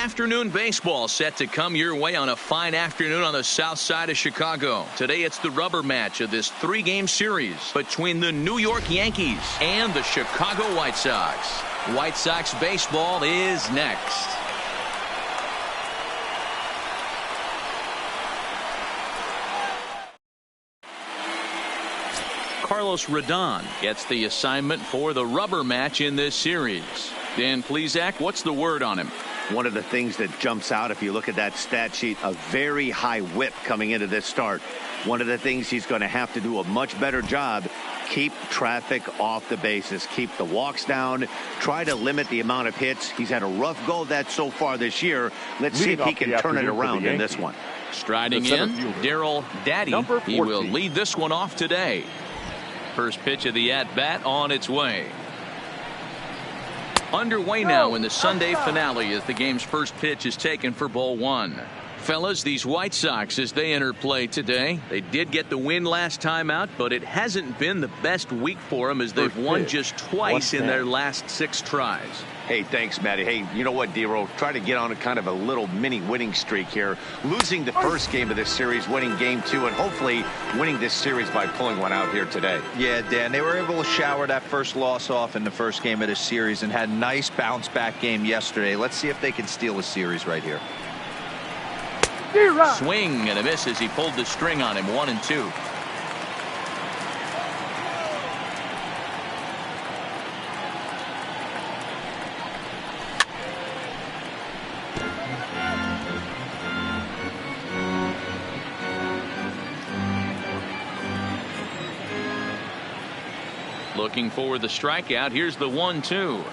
Afternoon baseball set to come your way on a fine afternoon on the south side of Chicago. Today it's the rubber match of this 3-game series between the New York Yankees and the Chicago White Sox. White Sox baseball is next. Carlos Rodon gets the assignment for the rubber match in this series. Dan Plesac, what's the word on him? One of the things that jumps out if you look at that stat sheet, a very high whip coming into this start. One of the things he's going to have to do a much better job, keep traffic off the bases, keep the walks down, try to limit the amount of hits. He's had a rough go of that so far this year. Let's see if he can turn it around in this one. Striding in, Darryl Daddy. He will lead this one off today. First pitch of the at-bat on its way. Underway now in the Sunday finale as the game's first pitch is taken for ball one. Fellas, these White Sox, as they enter play today, they did get the win last time out, but it hasn't been the best week for them as they've won just twice in their last 6 tries. Hey, thanks, Matty. Hey, you know what, D-Roll? Try to get on a kind of a little mini winning streak here. Losing the first game of this series, winning game 2, and hopefully winning this series by pulling one out here today. Yeah, Dan, they were able to shower that first loss off in the first game of this series and had a nice bounce back game yesterday. Let's see if they can steal a series right here. Swing and a miss as he pulled the string on him. 1-2. Looking for the strikeout. Here's the 1-2.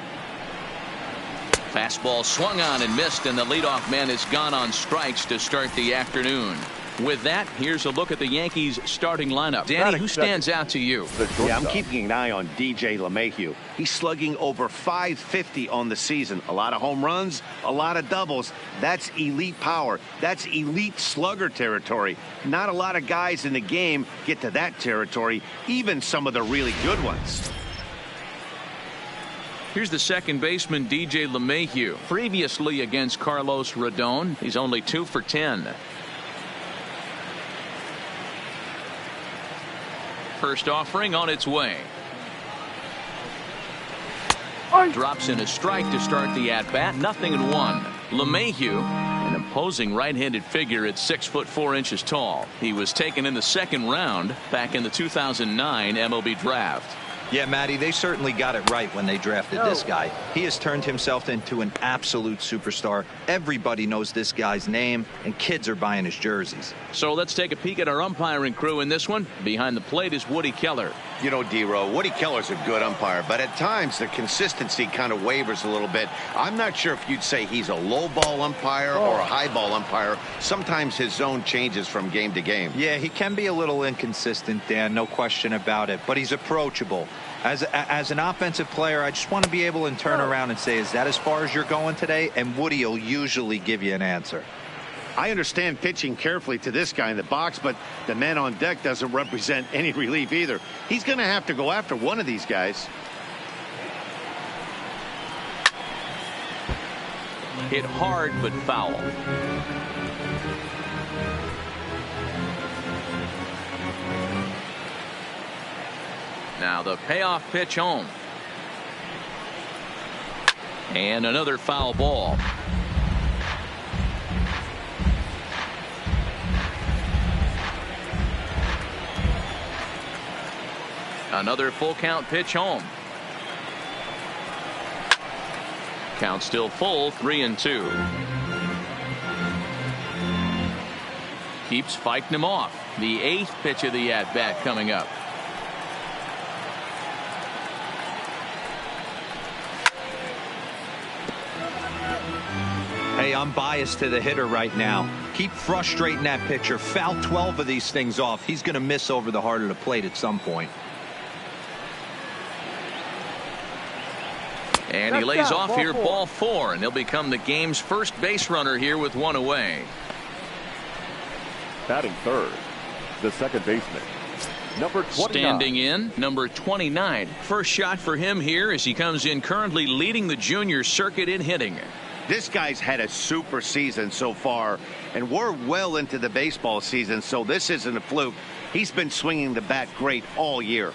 Fastball swung on and missed, and the leadoff man is gone on strikes to start the afternoon. With that, here's a look at the Yankees starting lineup. Danny, who stands out to you? Yeah, I'm keeping an eye on DJ LeMahieu. He's slugging over .550 on the season. A lot of home runs, a lot of doubles. That's elite power. That's elite slugger territory. Not a lot of guys in the game get to that territory, even some of the really good ones. Here's the second baseman, DJ LeMahieu. Previously against Carlos Rodon, he's only 2 for 10. First offering on its way. Drops in a strike to start the at-bat. 0-1. LeMahieu, an imposing right-handed figure at 6'4" tall. He was taken in the second round back in the 2009 MLB draft. Yeah, Matty, they certainly got it right when they drafted this guy. He has turned himself into an absolute superstar. Everybody knows this guy's name, and kids are buying his jerseys. So let's take a peek at our umpiring crew in this one. Behind the plate is Woody Keller. You know, D-Row, Woody Keller's a good umpire, but at times the consistency kind of wavers a little bit. I'm not sure if you'd say he's a low ball umpire or a high ball umpire. Sometimes his zone changes from game to game. Yeah, he can be a little inconsistent, Dan, no question about it, but he's approachable. As an offensive player, I just want to be able to turn around and say, is that as far as you're going today? And Woody will usually give you an answer. I understand pitching carefully to this guy in the box, but the man on deck doesn't represent any relief either. He's going to have to go after one of these guys. Hit hard but foul. Now the payoff pitch home. And another foul ball. Another full count pitch home. Count still full, 3-2. Keeps fighting him off. The 8th pitch of the at-bat coming up. Hey, I'm biased to the hitter right now. Keep frustrating that pitcher. Foul 12 of these things off. He's going to miss over the heart of the plate at some point. And he lays off here, ball 4, and he'll become the game's first base runner here with 1 away. Batting third, the second baseman, number 29. Standing in, number 29. First shot for him here as he comes in currently leading the junior circuit in hitting. This guy's had a super season so far, and we're well into the baseball season, so this isn't a fluke. He's been swinging the bat great all year.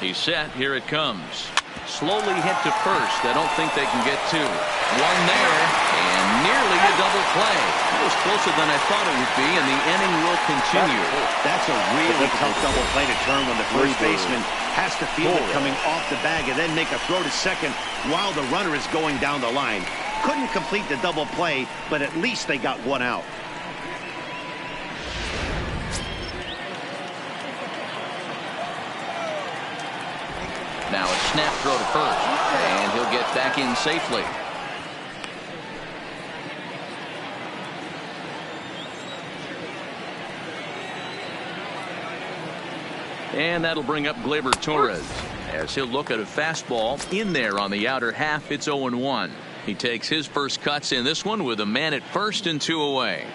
He's set. Here it comes. Slowly hit to first. I don't think they can get two. One there, and nearly a double play. It was closer than I thought it would be, and the inning will continue. That's a really tough double play to turn when the first baseman has to feel it coming off the bag and then make a throw to second while the runner is going down the line. Couldn't complete the double play, but at least they got one out. Now a snap throw to first, and he'll get back in safely. And that'll bring up Gleyber Torres as he'll look at a fastball in there on the outer half. It's 0-1. He takes his first cuts in this one with a man at first and 2 away.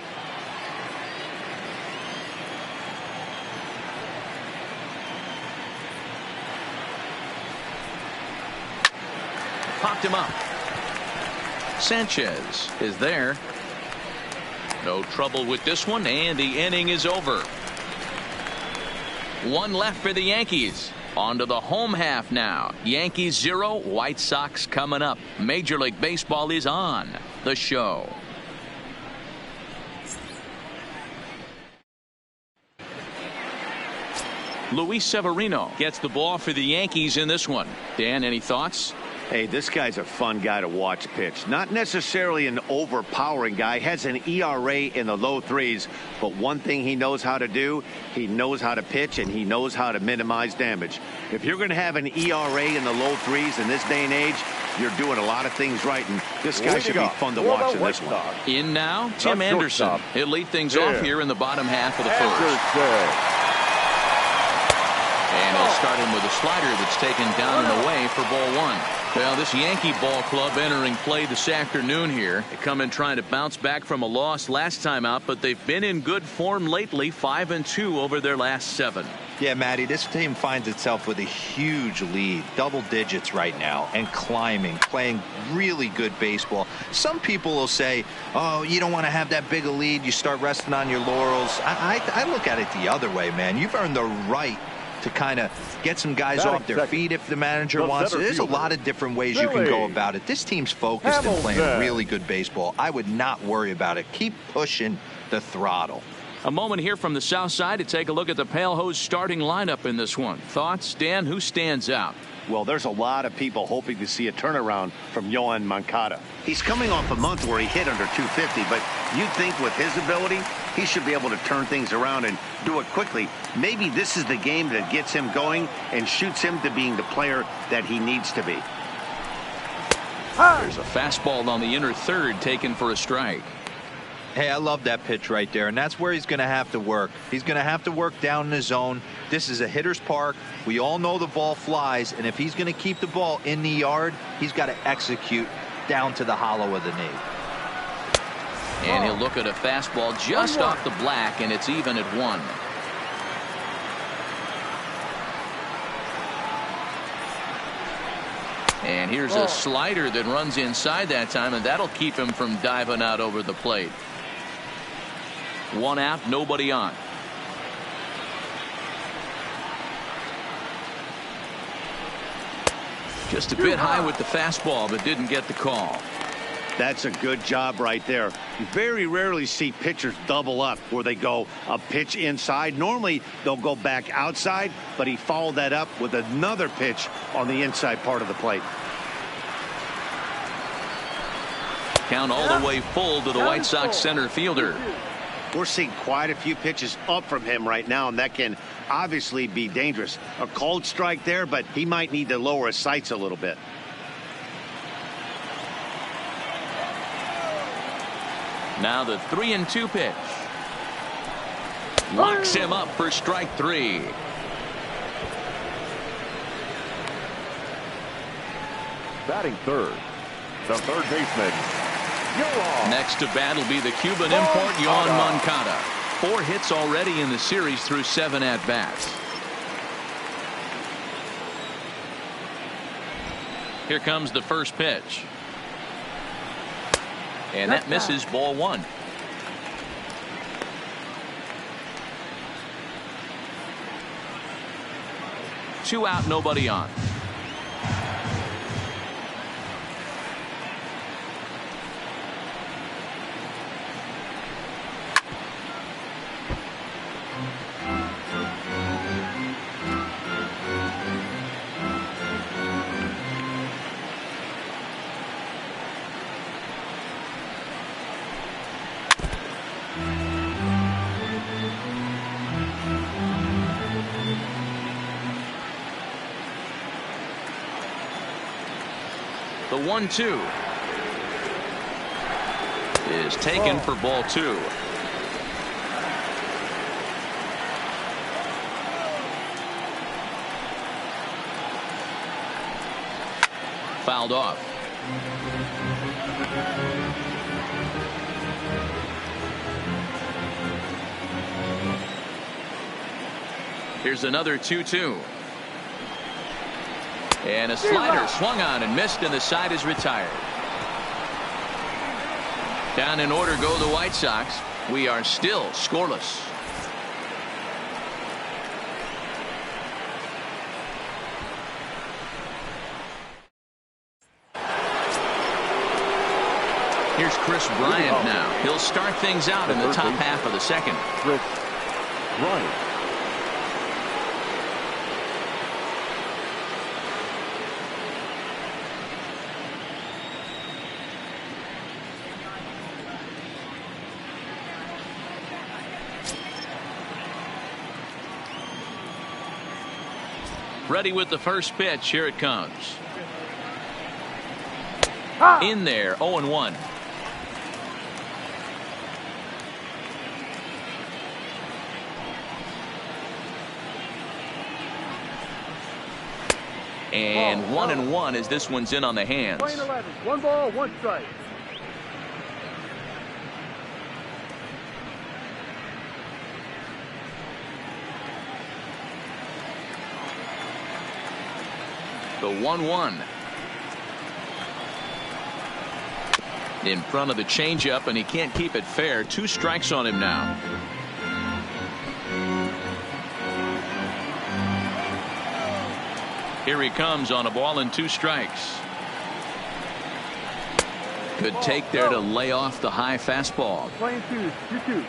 Popped him up. Sanchez is there. No trouble with this one, and the inning is over. One left for the Yankees. On to the home half now. Yankees 0, White Sox coming up. Major League Baseball is on the show. Luis Severino gets the ball for the Yankees in this one. Dan, any thoughts? Hey, this guy's a fun guy to watch pitch. Not necessarily an overpowering guy. Has an ERA in the low threes. But one thing he knows how to do, he knows how to pitch, and he knows how to minimize damage. If you're going to have an ERA in the low threes in this day and age, you're doing a lot of things right. And this guy should be fun to watch in this one. In now, Tim Anderson. He'll lead things off here in the bottom half of the first. And he'll start him with a slider that's taken down and away for ball one. Well, this Yankee ball club entering play this afternoon here. They come in trying to bounce back from a loss last time out, but they've been in good form lately, 5-2 over their last 7. Yeah, Matty, this team finds itself with a huge lead, double digits right now, and climbing, playing really good baseball. Some people will say, oh, you don't want to have that big a lead. You start resting on your laurels. I look at it the other way, man. You've earned the right to kind of get some guys off their feet if the manager wants to. There's a lot of different ways you can go about it. This team's focused and playing really good baseball. I would not worry about it. Keep pushing the throttle. A moment here from the south side to take a look at the Pale Hose starting lineup in this one. Thoughts, Dan? Who stands out? Well, there's a lot of people hoping to see a turnaround from Yoan Moncada. He's coming off a month where he hit under 250, but you'd think with his ability, he should be able to turn things around and do it quickly. Maybe this is the game that gets him going and shoots him to being the player that he needs to be. There's a fastball on the inner third taken for a strike. Hey, I love that pitch right there, and that's where he's going to have to work. He's going to have to work down in the zone. This is a hitter's park. We all know the ball flies, and if he's going to keep the ball in the yard, he's got to execute down to the hollow of the knee. And he'll look at a fastball just off the black, and it's even at 1. And here's a slider that runs inside that time, and that'll keep him from diving out over the plate. 1 out, nobody on. Just a bit high with the fastball, but didn't get the call. That's a good job right there. You very rarely see pitchers double up where they go a pitch inside. Normally they'll go back outside, but he followed that up with another pitch on the inside part of the plate. Count all the way full to the White Sox center fielder. We're seeing quite a few pitches up from him right now, and that can obviously be dangerous. A cold strike there, but he might need to lower his sights a little bit. Now the 3-2 pitch. Locks him up for strike 3. Batting third, the third baseman. Next to bat will be the Cuban import Yoan Moncada. 4 hits already in the series through 7 at-bats. Here comes the first pitch. And that misses, ball one. Two out, nobody on. The 1-2 is taken for ball two. Fouled off. Here's another 2-2. And a slider swung on and missed, and the side is retired. Down in order go the White Sox. We are still scoreless. Here's Chris Bryant now. He'll start things out in the top half of the second. Chris Bryant. Ready with the first pitch. Here it comes. In there, 0-1. And 1-1 as this one's in on the hands. 11. 1 ball, 1 strike. The 1-1. In front of the changeup, and he can't keep it fair. 2 strikes on him now. Here he comes on a ball and 2 strikes. Good take there to lay off the high fastball. Playing 2-2.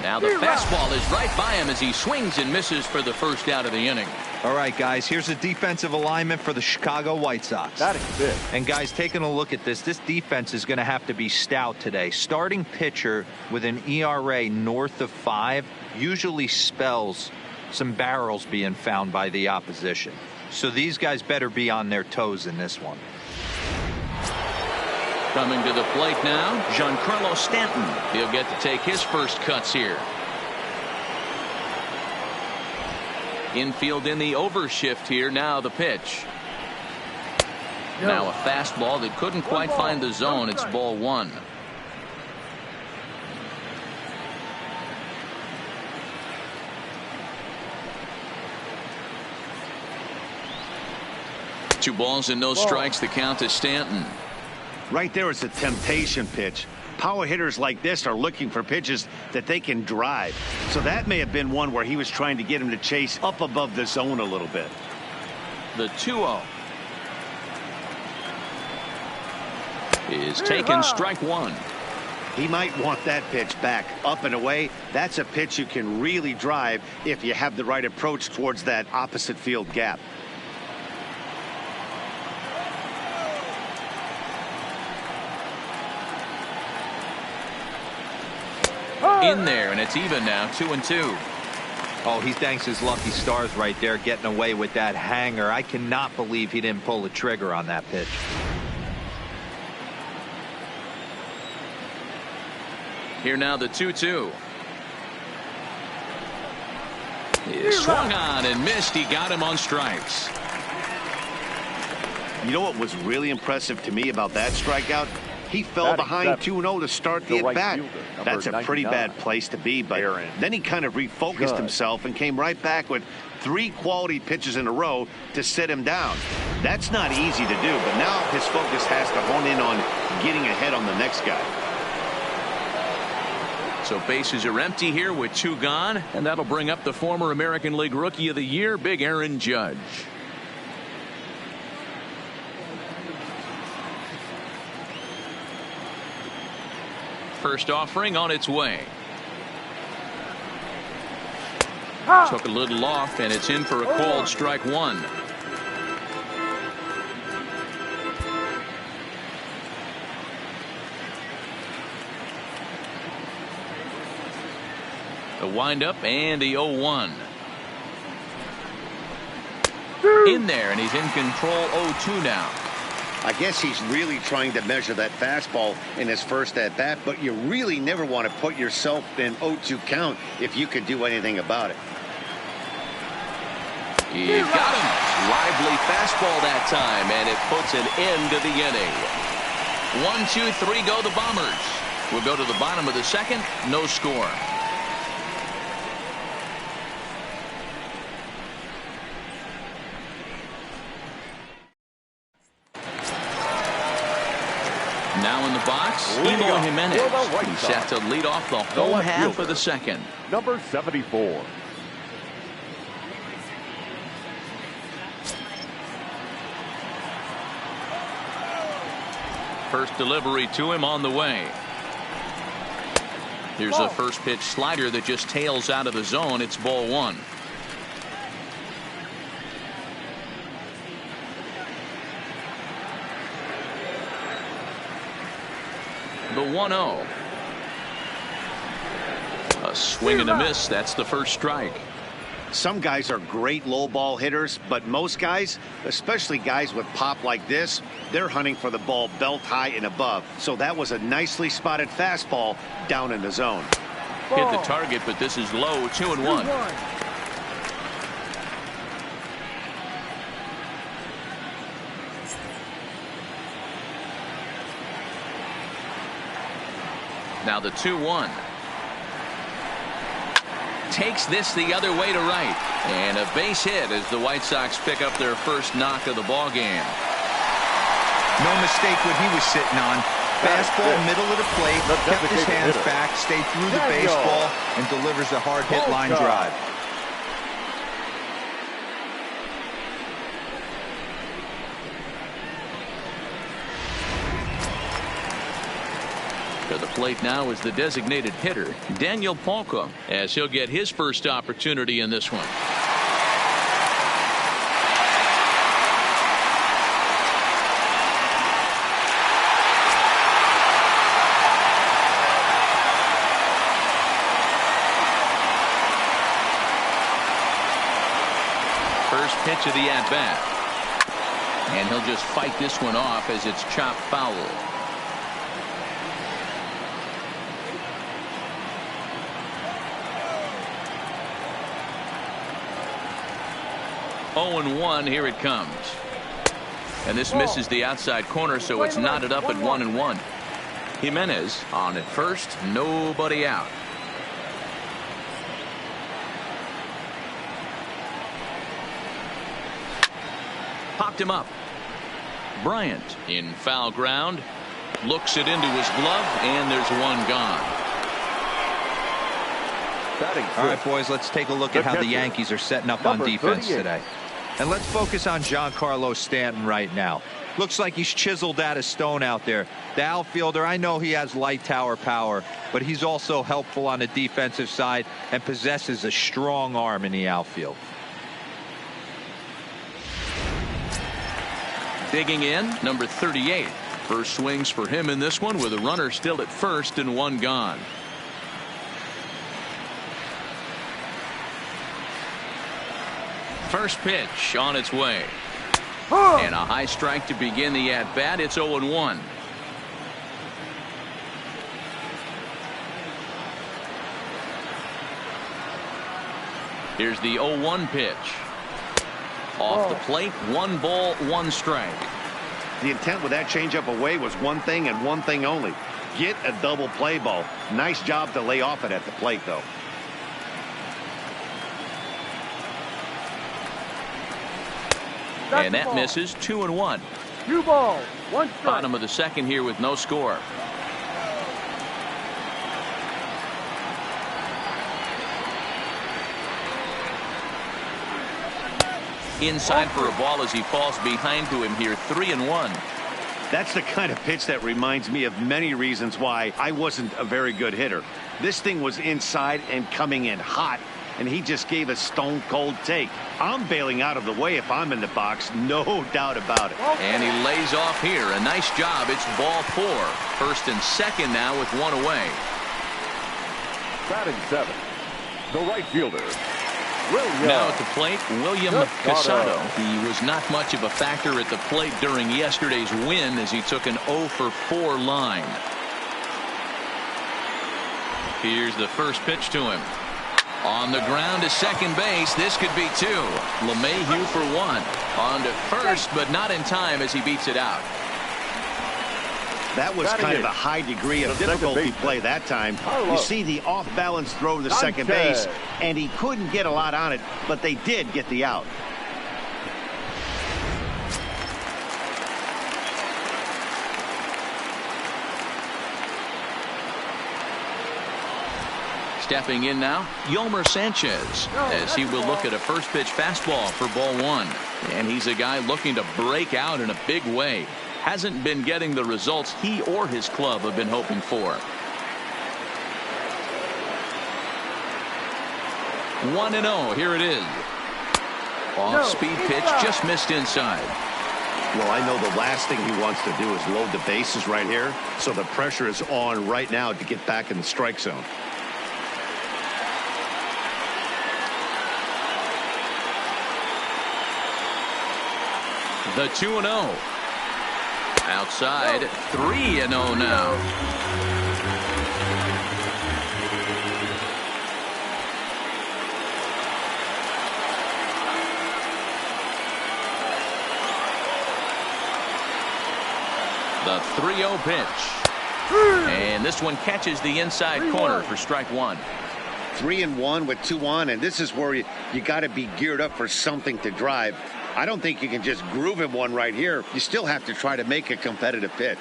Now the fastball is right by him as he swings and misses for the first out of the inning. All right, guys, here's a defensive alignment for the Chicago White Sox. That is big. And guys, taking a look at this defense is going to have to be stout today. Starting pitcher with an ERA north of 5 usually spells some barrels being found by the opposition. So these guys better be on their toes in this one. Coming to the plate now, Giancarlo Stanton. He'll get to take his first cuts here. Infield in the overshift here. Now the pitch. Now a fastball that couldn't quite find the zone. It's ball 1. Two balls and no strikes. The count to Stanton. Right there is a temptation pitch. Power hitters like this are looking for pitches that they can drive. So that may have been one where he was trying to get him to chase up above the zone a little bit. The 2-0 is taken, strike 1. He might want that pitch back up and away. That's a pitch you can really drive if you have the right approach towards that opposite field gap. In there, and it's even now, 2-2. Oh, he thanks his lucky stars right there, getting away with that hanger. I cannot believe he didn't pull the trigger on that pitch. Here now the 2-2. He swung on and missed. He got him on strikes. You know what was really impressive to me about that strikeout? He fell Batting behind seventh, 2-0 to start the right at-bat. fielder, number That's a pretty 99, bad place to be, but Aaron then he kind of refocused Judge. himself and came right back with 3 quality pitches in a row to sit him down. That's not easy to do, but now his focus has to hone in on getting ahead on the next guy. So bases are empty here with 2 gone, and that'll bring up the former American League Rookie of the Year, Big Aaron Judge. First offering on its way. Took a little off, and it's in for a called strike 1. The windup and the 0-1. In there, and he's in control 0-2 now. I guess he's really trying to measure that fastball in his first at-bat, but you really never want to put yourself in 0-2 count if you could do anything about it. He got him. Lively fastball that time, and it puts an end to the inning. 1, 2, 3 go the Bombers. We'll go to the bottom of the second. No score. Now in the box, Eloy Jimenez. He's set to lead off the whole half of the second. Number 74. First delivery to him on the way. Here's a first pitch slider that just tails out of the zone. It's ball 1. The 1-0. A swing and a miss. That's the first strike. Some guys are great low ball hitters, but most guys, especially guys with pop like this, they're hunting for the ball belt high and above. So that was a nicely spotted fastball down in the zone. Hit the target, but this is low. 2-1. Now the 2-1. Takes this the other way to right, and a base hit as the White Sox pick up their first knock of the ball game. No mistake what he was sitting on. Fastball, middle of the plate, kept his hands back, stayed through the baseball, and delivers a hard hit line drive. To the plate now is the designated hitter, Daniel Palka, as he'll get his first opportunity in this one. First pitch of the at-bat. And he'll just fight this one off as it's chopped foul. 0-1. Here it comes. And this misses the outside corner, so it's knotted up at 1-1. Jimenez on at first, nobody out. Popped him up. Bryant in foul ground, looks it into his glove, and there's one gone. All right, boys, let's take a look at how the Yankees are setting up on defense today. And let's focus on Giancarlo Stanton right now. Looks like he's chiseled out a stone out there. The outfielder, I know he has light tower power, but he's also helpful on the defensive side and possesses a strong arm in the outfield. Digging in, number 38. First swings for him in this one with a runner still at first and one gone. First pitch on its way. And a high strike to begin the at-bat. It's 0-1. Here's the 0-1 pitch. Off the plate, 1 ball, 1 strike. The intent with that changeup away was one thing and one thing only. Get a double play ball. Nice job to lay off it at the plate, though. And that misses. 2-1. 2 balls, 1 strike. Bottom of the second here with no score. Inside for a ball as he falls behind to him here. 3-1. That's the kind of pitch that reminds me of many reasons why I wasn't a very good hitter. This thing was inside and coming in hot, and he just gave a stone cold take. I'm bailing out of the way if I'm in the box, no doubt about it. And he lays off here. A nice job. It's ball 4. First and second now with 1 away. Batting 7, the right fielder, William. Now at the plate, William Casado. He was not much of a factor at the plate during yesterday's win as he took an 0-for-4 line. Here's the first pitch to him. On the ground to second base. This could be 2. LeMahieu for 1. On to first, but not in time as he beats it out. That was kind of a high degree of difficulty play that time. You see the off-balance throw to second base, and he couldn't get a lot on it, but they did get the out. Stepping in now, Yolmer Sanchez, as he will look at a first pitch fastball for ball 1. And he's a guy looking to break out in a big way. Hasn't been getting the results he or his club have been hoping for. 1-0. Here it is. Off-speed pitch, just missed inside. Well, I know the last thing he wants to do is load the bases right here, so the pressure is on right now to get back in the strike zone. The 2-0. Outside, 3-0 now. The 3-0 pitch. And this one catches the inside corner for strike 1. 3-1 with 2 on, and this is where you got to be geared up for something to drive. I don't think you can just groove him one right here. You still have to try to make a competitive pitch.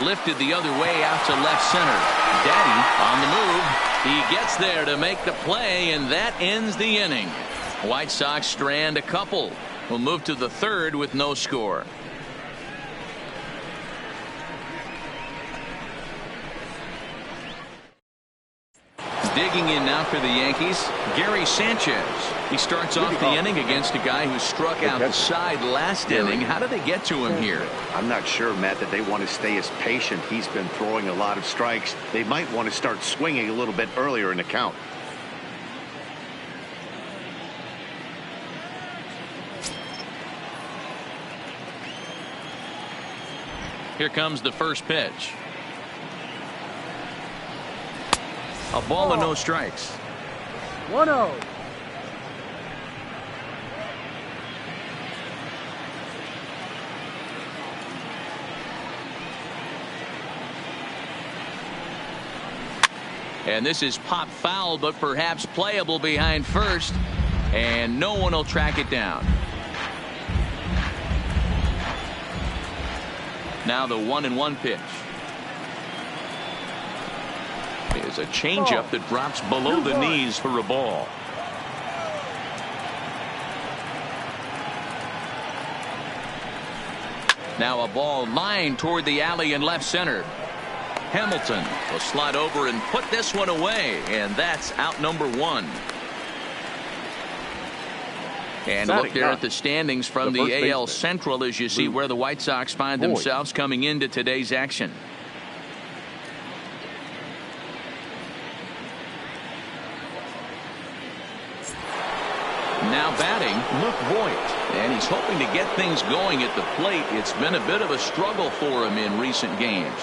Lifted the other way out to left center. Daddy on the move. He gets there to make the play, and that ends the inning. White Sox strand a couple. We'll move to the third with no score. Digging in now for the Yankees, Gary Sanchez. He starts off the inning against a guy who struck out the side last inning. How did they get to him here? I'm not sure, Matt, that they want to stay as patient. He's been throwing a lot of strikes. They might want to start swinging a little bit earlier in the count. Here comes the first pitch. A ball and no strikes. 1-0. And this is pop foul, but perhaps playable behind first. And no one will track it down. Now the 1-1 pitch. Is a changeup that drops below the knees for a ball. Now a ball lined toward the alley in left center. Hamilton will slide over and put this one away, and that's out number 1. And look there at the standings from the AL Central as you see where the White Sox find themselves coming into today's action. Now batting, Luke Voigt, and he's hoping to get things going at the plate. It's been a bit of a struggle for him in recent games.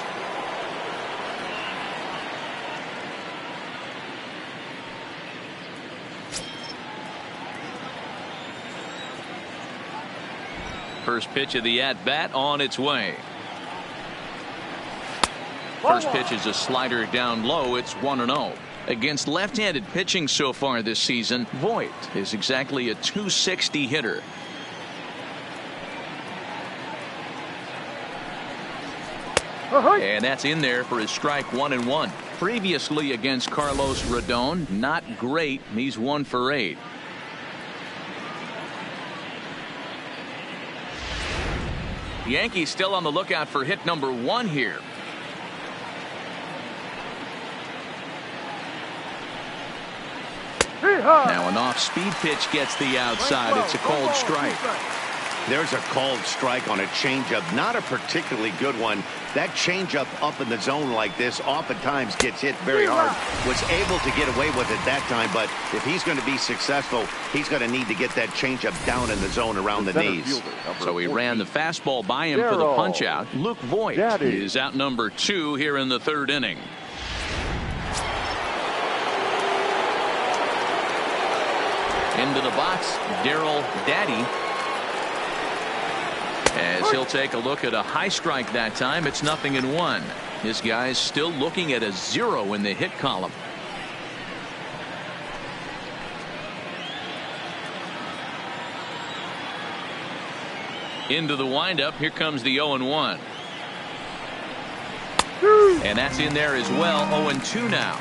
First pitch of the at-bat on its way. First pitch is a slider down low. It's 1-0. Against left-handed pitching so far this season, Voit is exactly a .260 hitter. And that's in there for his strike 1-1. Previously against Carlos Rodon, not great. He's 1 for 8. Yankees still on the lookout for hit number 1 here. Now an off-speed pitch gets the outside. It's a called strike. There's a called strike on a changeup, not a particularly good one. That changeup up in the zone like this oftentimes gets hit very hard. Was able to get away with it that time, but if he's going to be successful, he's going to need to get that changeup down in the zone around the knees. So he ran the fastball by him for the punch-out. Luke Voit is out number 2 here in the 3rd inning. Into the box, Darryl Daddy. As he'll take a look at a high strike that time. It's 0-1. This guy's still looking at a 0 in the hit column. Into the windup. Here comes the 0-1. And that's in there as well. 0-2 now.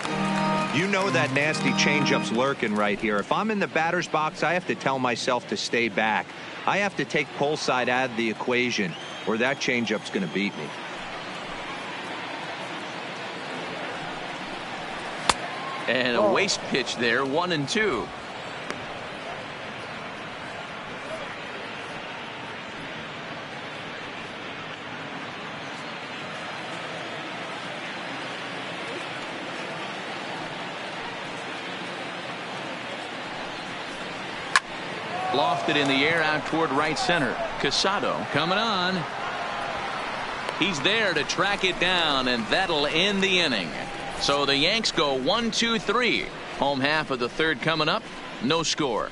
You know that nasty changeup's lurking right here. If I'm in the batter's box, I have to tell myself to stay back. I have to take pull side out of the equation, or that changeup's going to beat me. And a waste pitch there. 1-2. Lofted in the air out toward right center. Casado coming on. He's there to track it down, and that'll end the inning. So the Yanks go 1-2-3. Home half of the 3rd coming up. No score.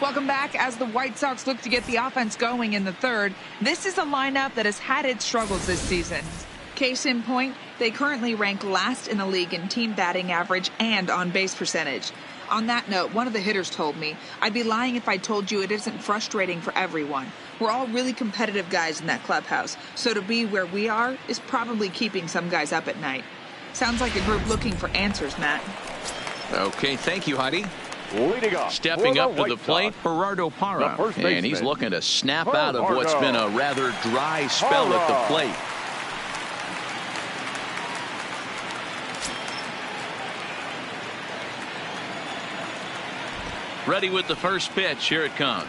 Welcome back. As the White Sox look to get the offense going in the 3rd, this is a lineup that has had its struggles this season. Case in point, they currently rank last in the league in team batting average and on base percentage. On that note, one of the hitters told me, I'd be lying if I told you it isn't frustrating for everyone. We're all really competitive guys in that clubhouse, so to be where we are is probably keeping some guys up at night. Sounds like a group looking for answers, Matt. Okay, thank you, Heidi. Leading up Stepping up to the plate, Gerardo Parra. And he's looking to snap out of what's been a rather dry spell at the plate. Ready with the first pitch. Here it comes.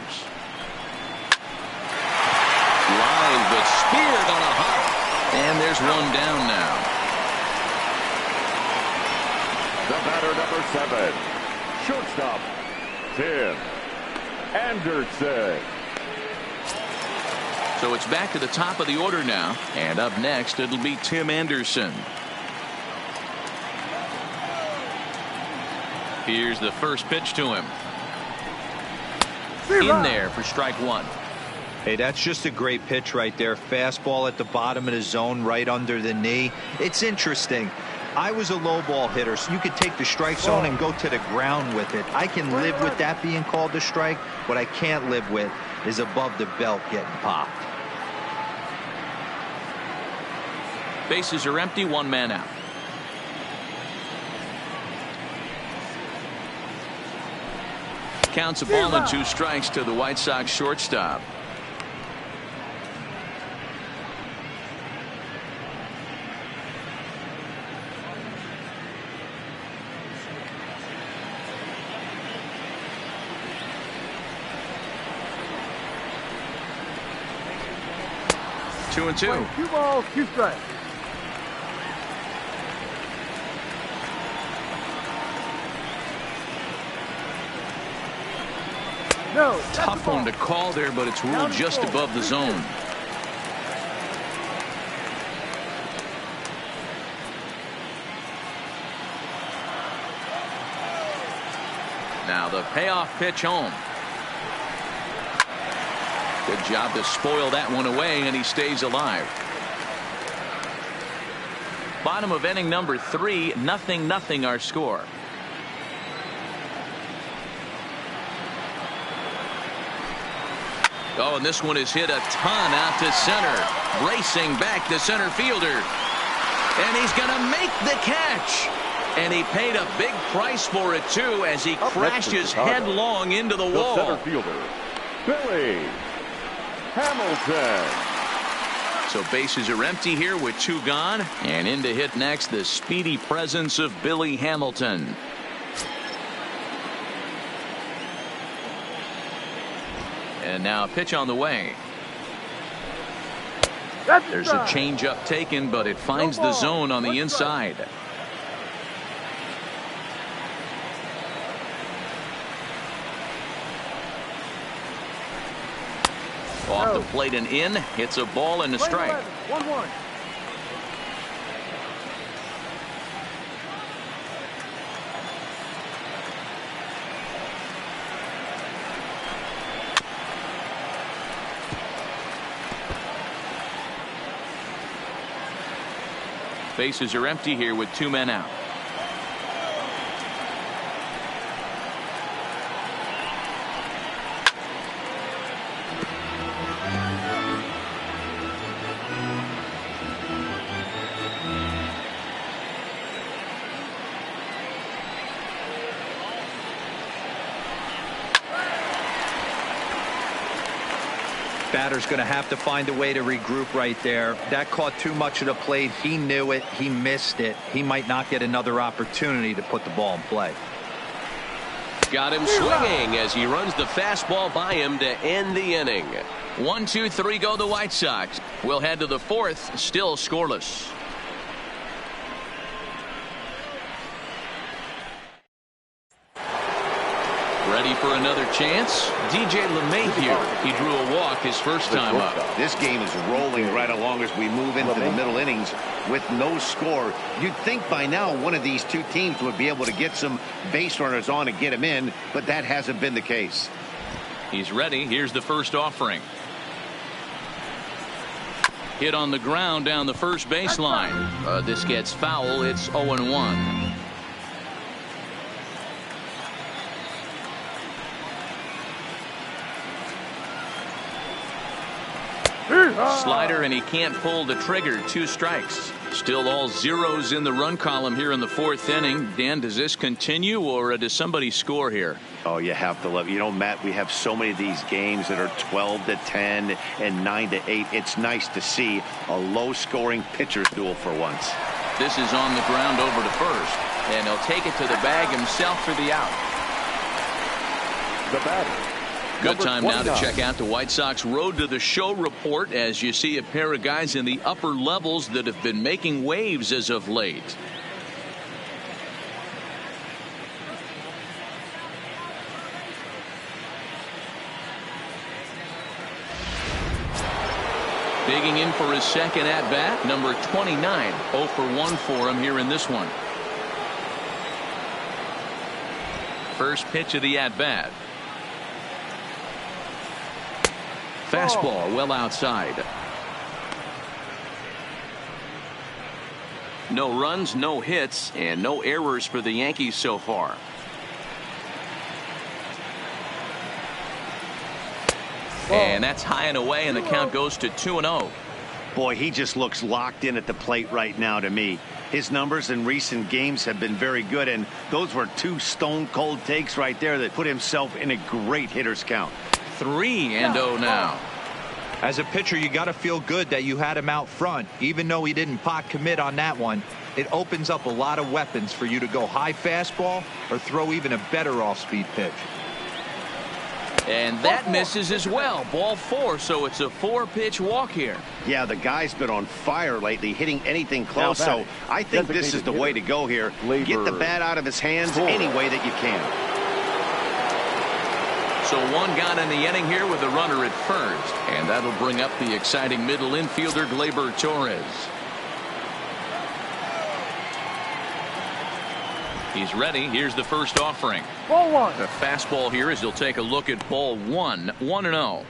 Line, but speared on a hop. And there's one down now. The batter, number 7, shortstop, Tim Anderson. So it's back to the top of the order now. And up next, it'll be Tim Anderson. Here's the first pitch to him. In there for strike 1. Hey, that's just a great pitch right there. Fastball at the bottom of the zone, right under the knee. It's interesting. I was a low ball hitter, so you could take the strike zone and go to the ground with it. I can live with that being called a strike. What I can't live with is above the belt getting popped. Bases are empty. 1 man out. Counts a ball and 2 strikes to the White Sox shortstop. Two and two. 2 balls, 2 strikes. No, tough one to call there, but it's ruled just above the zone. Now the payoff pitch home. Good job to spoil that one away, and he stays alive. Bottom of inning number 3, 0-0 our score. Oh, and this one is hit a ton out to center. Racing back the center fielder. And he's going to make the catch. And he paid a big price for it, too, as he crashes headlong into the wall. The center fielder, Billy Hamilton. So bases are empty here with 2 gone. And in to hit next, the speedy presence of Billy Hamilton. And now a pitch on the way. There's a changeup taken, but it finds the zone on the inside. Off the plate and in. Hits a ball and a strike. 1-1. Bases are empty here with 2 men out. Batter's going to have to find a way to regroup right there. That caught too much of the plate. He knew it. He missed it. He might not get another opportunity to put the ball in play. Got him swinging as he runs the fastball by him to end the inning. 1, 2, 3 go the White Sox. We'll head to the 4th, still scoreless. Ready for another chance? DJ LeMahieu. He drew a walk his first time up. This game is rolling right along as we move into the middle innings with no score. You'd think by now one of these 2 teams would be able to get some base runners on and get him in, but that hasn't been the case. He's ready. Here's the first offering. Hit on the ground down the first baseline. This gets foul. It's 0-1. Slider, and he can't pull the trigger. 2 strikes. Still all zeros in the run column here in the 4th inning. Dan, does this continue, or does somebody score here? Oh, you have to love. You know, Matt, we have so many of these games that are 12-10 and 9-8. It's nice to see a low-scoring pitcher's duel for once. This is on the ground over to first, and he'll take it to the bag himself for the out. The batter. Good time now to check out the White Sox Road to the Show report as you see a pair of guys in the upper levels that have been making waves as of late. Digging in for his second at bat, number 29. 0 for 1 for him here in this one. First pitch of the at bat. Fastball well outside. No runs, no hits, and no errors for the Yankees so far. And that's high and away, and the count goes to 2-0. Boy, he just looks locked in at the plate right now to me. His numbers in recent games have been very good, and those were 2 stone-cold takes right there that put himself in a great hitter's count. 3-0 now. As a pitcher, you got to feel good that you had him out front. Even though he didn't pot commit on that one, it opens up a lot of weapons for you to go high fastball or throw even a better off-speed pitch. And that misses as well. Ball 4, so it's a 4-pitch walk here. Yeah, the guy's been on fire lately, hitting anything close, so I think this is the way to go here. Get the bat out of his hands any way that you can. So 1 gone in the inning here with a runner at first, and that'll bring up the exciting middle infielder Gleyber Torres. He's ready. Here's the first offering. Ball one. The fastball here as he'll take a look at ball one. 1-0.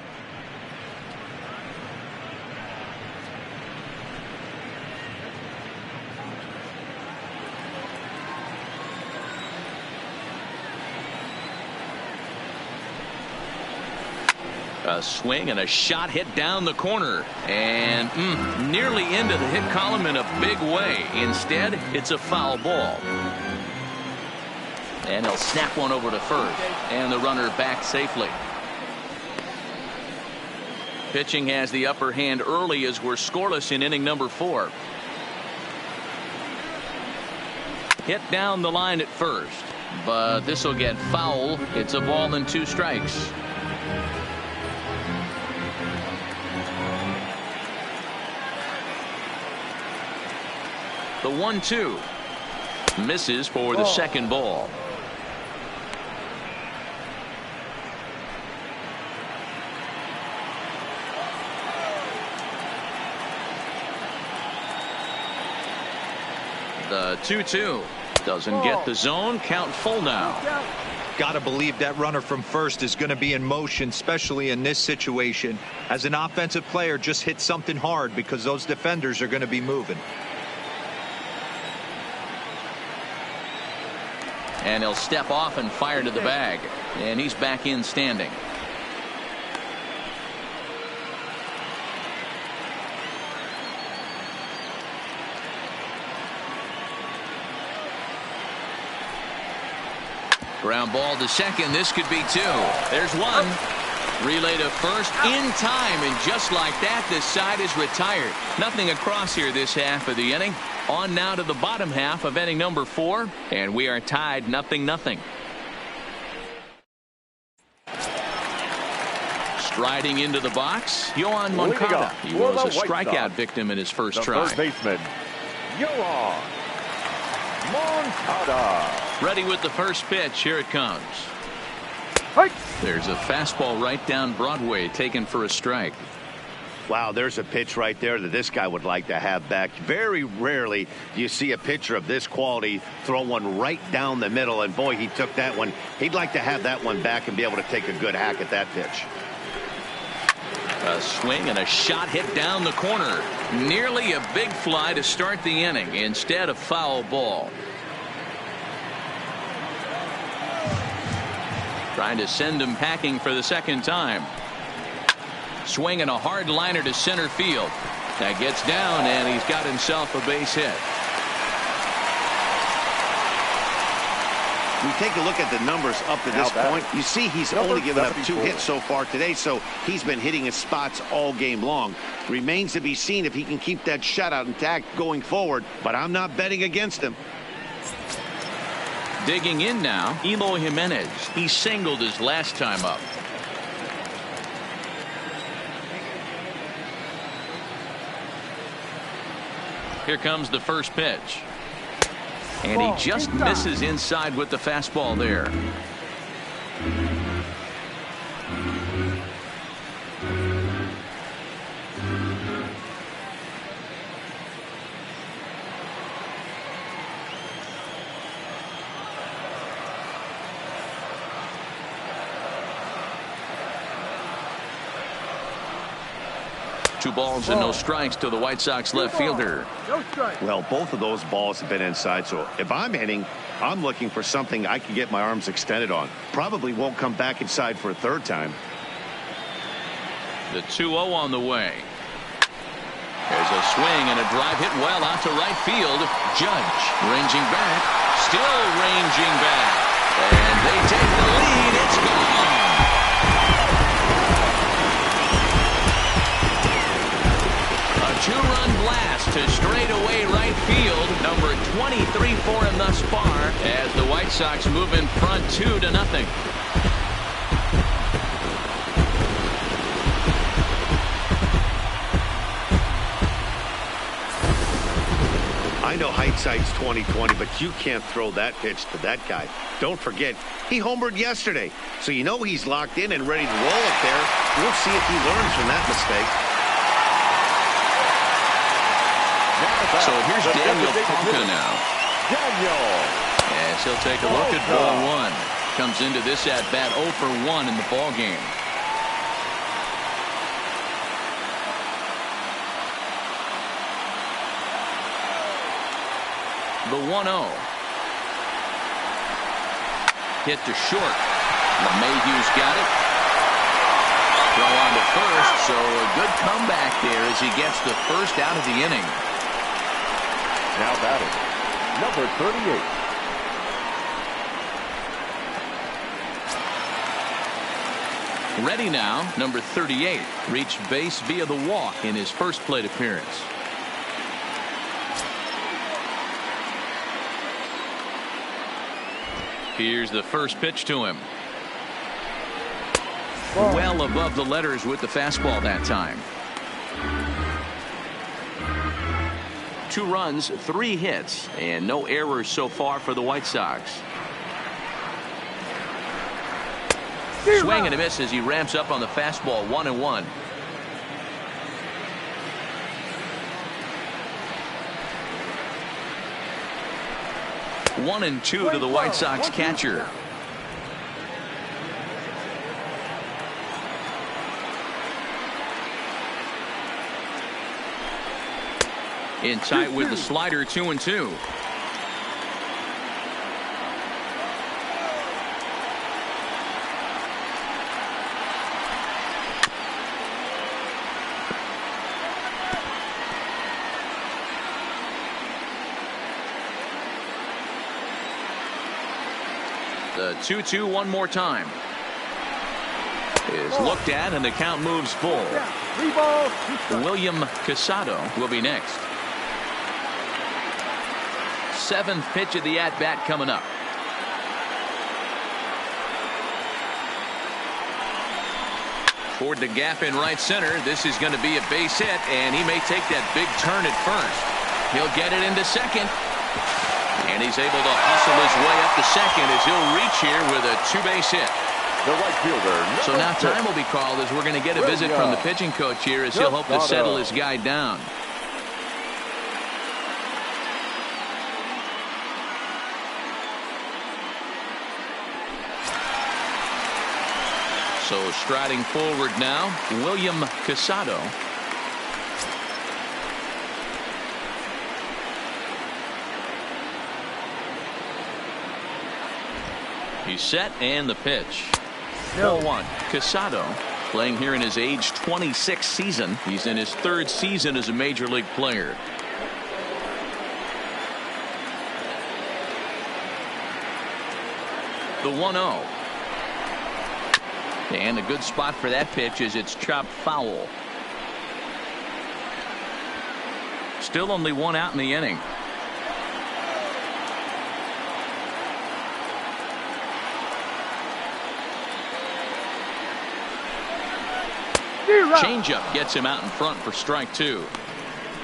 A swing and a shot hit down the corner and nearly into the hit column in a big way. Instead, it's a foul ball. And he'll snap one over to first. And the runner back safely. Pitching has the upper hand early as we're scoreless in inning number 4. Hit down the line at first. But this will get foul. It's a ball and 2 strikes. The 1-2 misses for the second ball. The 2-2 doesn't get the zone. Count full now. Got to believe that runner from first is going to be in motion, especially in this situation. As an offensive player, just hit something hard because those defenders are going to be moving. And he'll step off and fire to the bag. And he's back in standing. Ground ball to second. This could be 2. There's 1. Relay to first in time. And just like that, this side is retired. Nothing across here this half of the inning. On now to the bottom half of inning number 4. And we are tied 0-0. Striding into the box, Yohan Moncada. He was a strikeout victim in his first try. First baseman, Yohan Moncada. Ready with the first pitch. Here it comes. There's a fastball right down Broadway taken for a strike. Wow, there's a pitch right there that this guy would like to have back. Very rarely do you see a pitcher of this quality throw one right down the middle, and boy, he took that one. He'd like to have that one back and be able to take a good hack at that pitch. A swing and a shot hit down the corner. Nearly a big fly to start the inning. Instead, a foul ball. Trying to send him packing for the second time. Swinging a hard liner to center field. That gets down, and he's got himself a base hit. We take a look at the numbers up to this point. You see he's only given up 2 hits so far today, so he's been hitting his spots all game long. Remains to be seen if he can keep that shutout intact going forward, but I'm not betting against him. Digging in now, Eloy Jimenez. He singled his last time up. Here comes the first pitch. And he just misses inside with the fastball there. Two balls and no strikes to the White Sox left fielder. Well, both of those balls have been inside, so if I'm hitting, I'm looking for something I can get my arms extended on. Probably won't come back inside for a third time. The 2-0 on the way. There's a swing and a drive hit well out to right field. Judge ranging back, still ranging back, and they take the lead. It's gone. Two-run blast to straightaway right field. Number 23 for him thus far as the White Sox move in front 2-0. I know hindsight's 20/20, but you can't throw that pitch to that guy. Don't forget, he homered yesterday, so you know he's locked in and ready to roll up there. We'll see if he learns from that mistake. So here's Daniel Palka now. Daniel As he'll take a look at ball one. Comes into this at bat 0 for 1 in the ball game. The 1-0. Hit to short. LeMahieu's got it. Throw on to first, so a good comeback there as he gets the first out of the inning. Now batting, number 38. Ready now, number 38. Reached base via the walk in his first plate appearance. Here's the first pitch to him. Well above the letters with the fastball that time. 2 runs, 3 hits, and no errors so far for the White Sox. Swing and a miss as he ramps up on the fastball. 1-1. One and two to the White Sox catcher. In tight with the slider. 2-2. The 2-2 one more time. Is looked at and the count moves full. William Casado will be next. 7th pitch of the at-bat coming up. Toward the gap in right center. This is going to be a base hit, and he may take that big turn at first. He'll get it into second. And he's able to hustle his way up to second as he'll reach here with a 2-base hit. The right fielder. So now time will be called as we're going to get a visit from the pitching coach here as he'll hope to settle his guy down. So striding forward now, William Casado. He's set and the pitch. 0-1. Casado playing here in his age 26 season. He's in his 3rd season as a major league player. The 1-0. And a good spot for that pitch as it's chopped foul. Still only 1 out in the inning. Changeup gets him out in front for strike 2.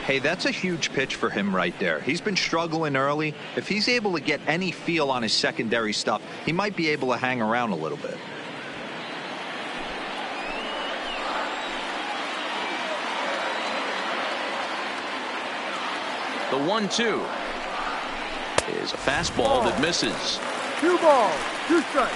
Hey, that's a huge pitch for him right there. He's been struggling early. If he's able to get any feel on his secondary stuff, he might be able to hang around a little bit. The 1-2 is a fastball that misses. 2 balls, 2 strikes.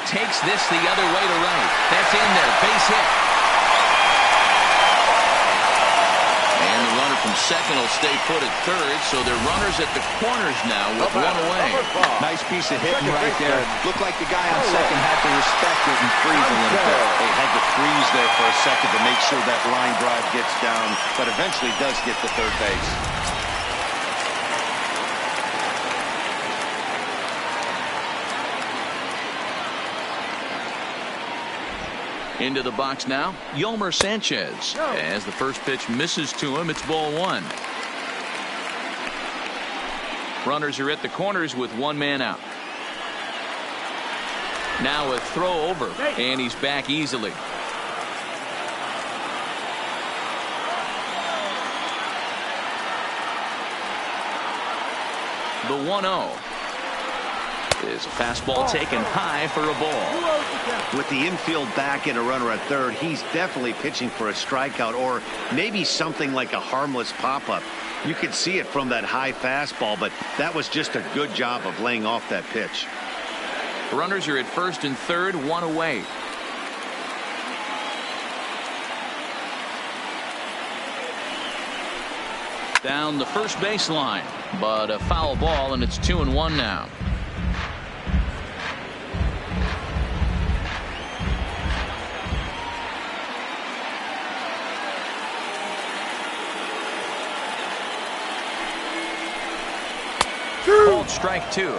Takes this the other way to right. That's in there. Base hit. And the runner from second will stay put at third, so they're runners at the corners now with 1 away. Nice piece of hitting right there. Looked like the guy on second had to respect it and freeze a little bit. They had to freeze there for a second to make sure that line drive gets down, but eventually does get to third base. Into the box now, Yolmer Sanchez. As the first pitch misses to him, it's ball 1. Runners are at the corners with 1 man out. Now a throw over, and he's back easily. The 1-0. Is a fastball taken high for a ball. With the infield back and a runner at third, he's definitely pitching for a strikeout or maybe something like a harmless pop-up. You could see it from that high fastball, but that was just a good job of laying off that pitch. Runners are at first and third, one away. Down the first baseline, but a foul ball, and it's 2-1 now. Called strike two.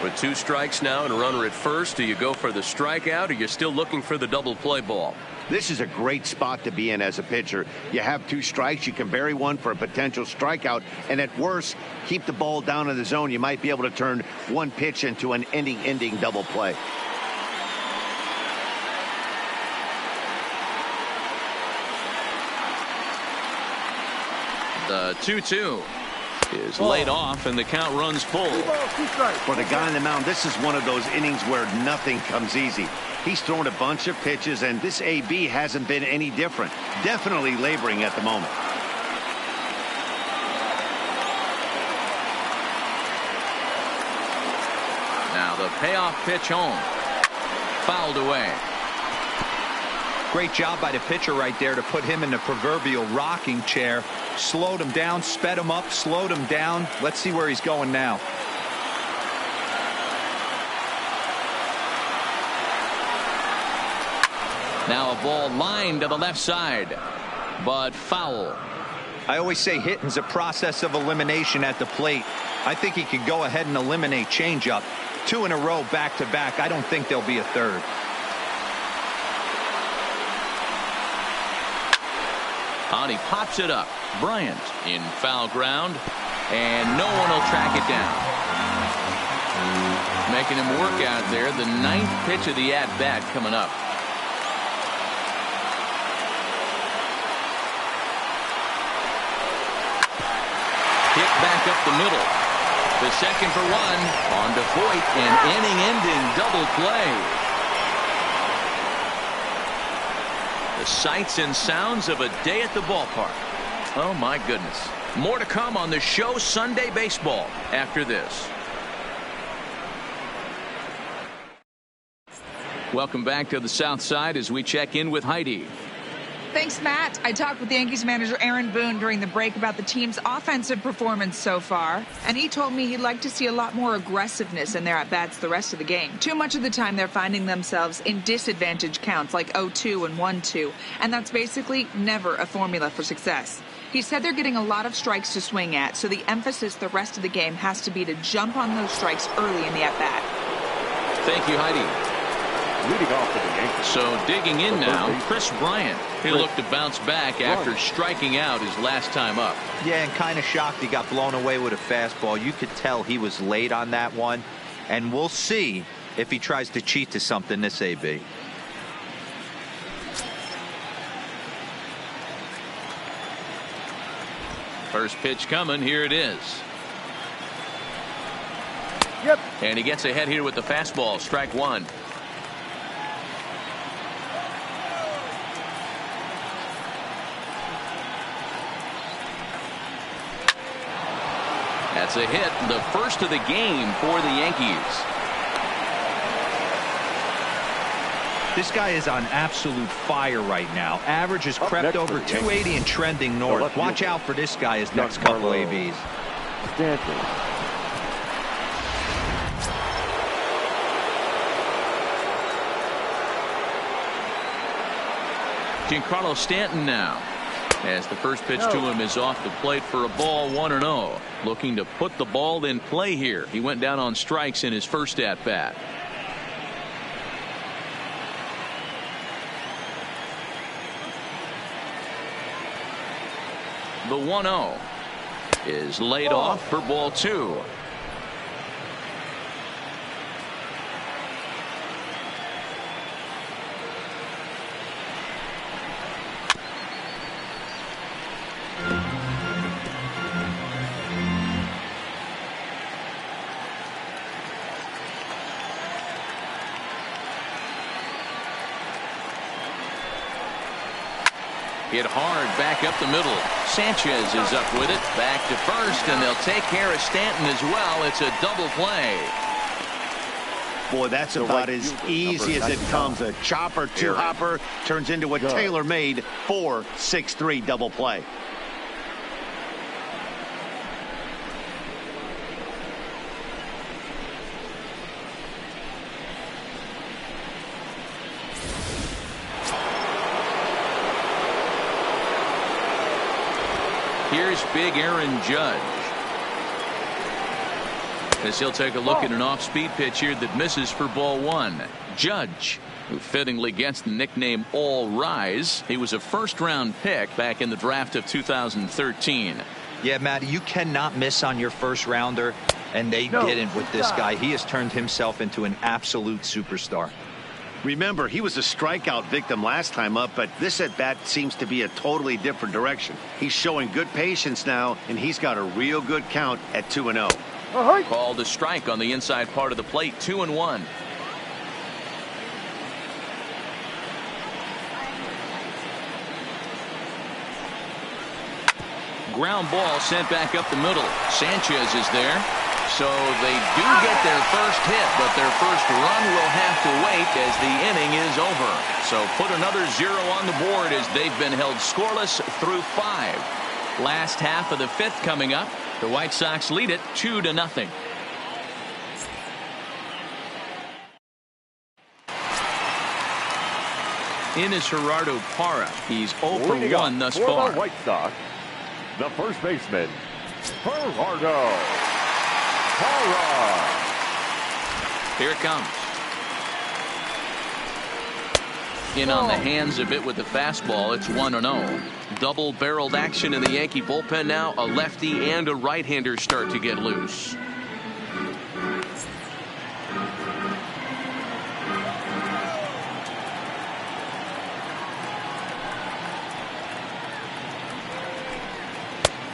With 2 strikes now and a runner at first, do you go for the strikeout, or you're still looking for the double play ball? This is a great spot to be in as a pitcher. You have 2 strikes. You can bury one for a potential strikeout, and at worst, keep the ball down in the zone. You might be able to turn one pitch into an ending double play. The 2-2 is laid off, and the count runs full. For the guy on the mound, this is one of those innings where nothing comes easy. He's thrown a bunch of pitches, and this AB hasn't been any different. Definitely laboring at the moment. Now the payoff pitch home. Fouled away. Great job by the pitcher right there to put him in the proverbial rocking chair. Slowed him down, sped him up, slowed him down. Let's see where he's going now. Now a ball lined to the left side, but foul. I always say hitting's a process of elimination at the plate. I think he could go ahead and eliminate changeup. 2 in a row back to back. I don't think there'll be a third. On he pops it up. Bryant in foul ground, and no one will track it down. Making him work out there. The 9th pitch of the at-bat coming up. Hit back up the middle. The second for one. On to Voit, an inning-ending double play. The sights and sounds of a day at the ballpark. Oh my goodness. More to come on the show Sunday Baseball after this. Welcome back to the South Side as we check in with Heidi. Thanks, Matt. I talked with Yankees manager Aaron Boone during the break about the team's offensive performance so far, and he told me he'd like to see a lot more aggressiveness in their at-bats the rest of the game. Too much of the time they're finding themselves in disadvantage counts like 0-2 and 1-2, and that's basically never a formula for success. He said they're getting a lot of strikes to swing at, so the emphasis the rest of the game has to be to jump on those strikes early in the at-bat. Thank you, Heidi. Leading off for the Yankees. So digging in now, Chris Bryant. He'll look to bounce back after striking out his last time up. Yeah, and kind of shocked he got blown away with a fastball. You could tell he was late on that one, and we'll see if he tries to cheat to something this AB. First pitch coming. Here it is. Yep. And he gets ahead here with the fastball. Strike one. That's a hit, the first of the game for the Yankees. This guy is on absolute fire right now. Average has crept over 280 and trending north. Watch out for this guy his next couple ABs. Stanton. Giancarlo Stanton now, as the first pitch to him is off the plate for a ball, 1-0. Looking to put the ball in play here. He went down on strikes in his first at bat. The 1-0 is laid off for ball 2. Hit hard back up the middle. Sanchez is up with it. Back to first, and they'll take care of Stanton as well. It's a double play. Boy, that's about as easy as it comes. A chopper, two-hopper turns into a tailor-made 4-6-3 double play. Here's big Aaron Judge. As he'll take a look at an off-speed pitch here that misses for ball one. Judge, who fittingly gets the nickname All Rise. He was a first-round pick back in the draft of 2013. Yeah, Matt, you cannot miss on your first rounder, and they didn't with this guy. He has turned himself into an absolute superstar. Remember, he was a strikeout victim last time up, but this at-bat seems to be a totally different direction. He's showing good patience now, and he's got a real good count at 2-0. Called a strike on the inside part of the plate, 2-1. Ground ball sent back up the middle. Sanchez is there. So they do get their first hit, but their first run will have to wait as the inning is over. So put another 0 on the board as they've been held scoreless through 5. Last half of the 5th coming up. The White Sox lead it 2-0. In is Gerardo Parra. He's 0 for 1 thus far. The White Sox, the first baseman, Gerardo Parra. Here it comes. In on the hands a bit with the fastball. It's 1-0. Double-barreled action in the Yankee bullpen now. A lefty and a right-hander start to get loose.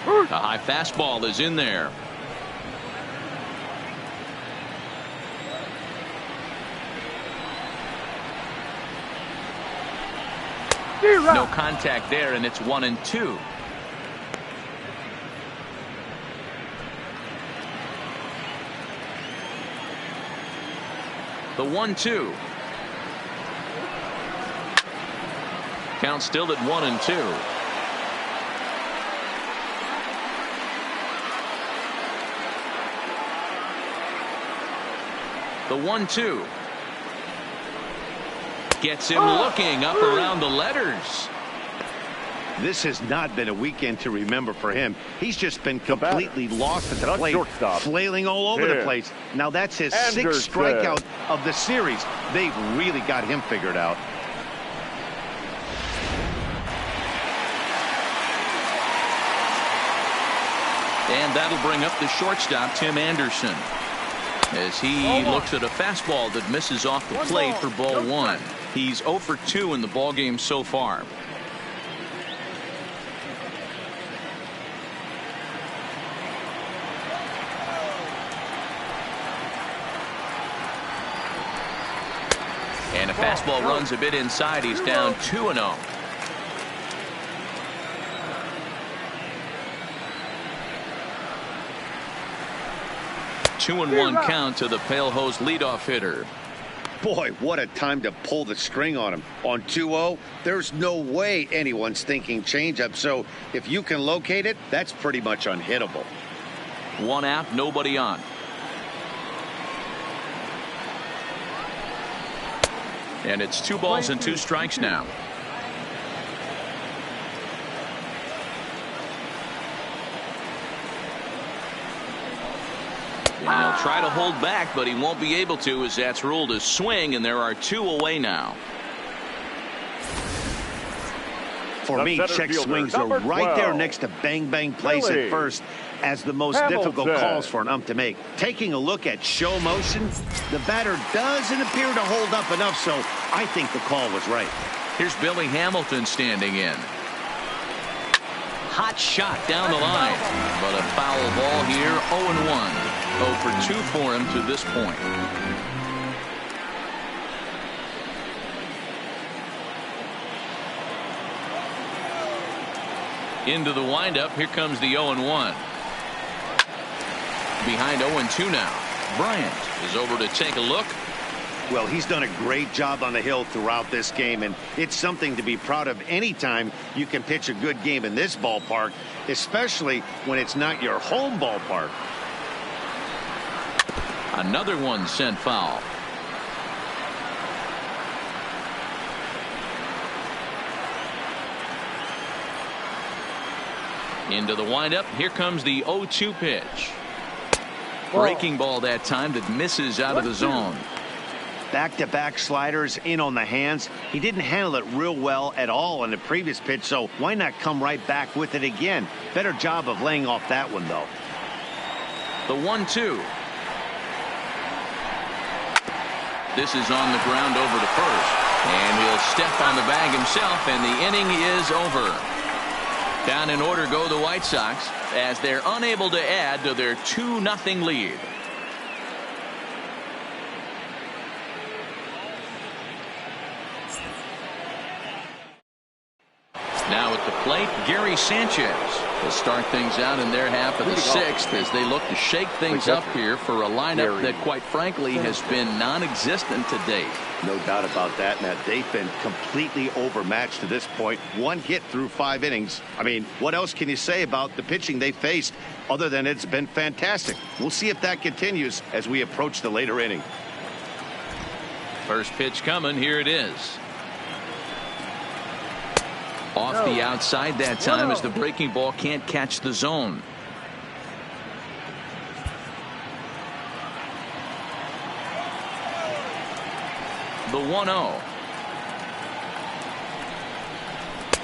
A high fastball is in there. No contact there, and it's 1-2. The 1-2. Count still at 1-2. The 1-2. Gets him looking up around the letters. This has not been a weekend to remember for him. He's just been completely lost at the plate, flailing all over the place. Now that's his 6th strikeout of the series. They've really got him figured out. And that'll bring up the shortstop, Tim Anderson, as he looks at a fastball that misses off the plate for ball 1. He's 0 for 2 in the ballgame so far. And a fastball runs a bit inside. He's down 2-0. Two and 1 count to the Pale Hose leadoff hitter. Boy, what a time to pull the string on him. On 2-0, there's no way anyone's thinking changeup. So if you can locate it, that's pretty much unhittable. 1 out, nobody on. And it's 2 balls and 2 strikes now. And he'll try to hold back, but he won't be able to, as that's ruled a swing, and there are 2 away now. For me, check swings are right there next to bang-bang plays at first as the most difficult calls for an ump to make. Taking a look at show motion, the batter doesn't appear to hold up enough, so I think the call was right. Here's Billy Hamilton standing in. Hot shot down the line, but a foul ball here. 0-1. 0 for 2 for him to this point. Into the windup. Here comes the 0-1. Behind 0-2 now. Bryant is over to take a look. Well, he's done a great job on the hill throughout this game, and it's something to be proud of anytime you can pitch a good game in this ballpark, especially when it's not your home ballpark. Another one sent foul. Into the windup. Here comes the 0-2 pitch. Breaking ball that time that misses out of the zone. Back-to-back sliders in on the hands. He didn't handle it real well at all on the previous pitch, so why not come right back with it again? Better job of laying off that one, though. The 1-2. This is on the ground over to first. And he'll step on the bag himself, and the inning is over. Down in order go the White Sox as they're unable to add to their 2-0 lead. Now at the plate, Gary Sanchez will start things out in their half of the sixth as they look to shake things up here for a lineup that, quite frankly, has been non-existent to date. No doubt about that, Matt. They've been completely overmatched to this point. One hit through 5 innings. I mean, what else can you say about the pitching they faced other than it's been fantastic? We'll see if that continues as we approach the later inning. First pitch coming. Here it is. Off the outside that time as the breaking ball can't catch the zone. The 1-0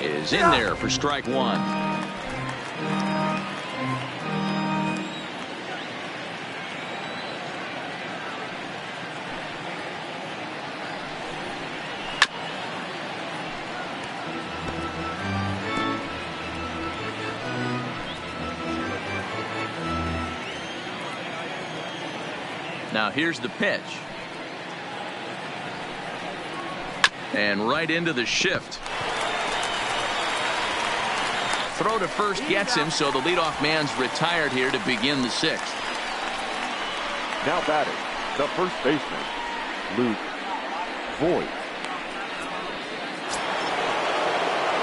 is in there for strike one. Now here's the pitch. And right into the shift. Throw to first gets him, so the leadoff man's retired here to begin the sixth. Now batting, the first baseman, Luke Voigt.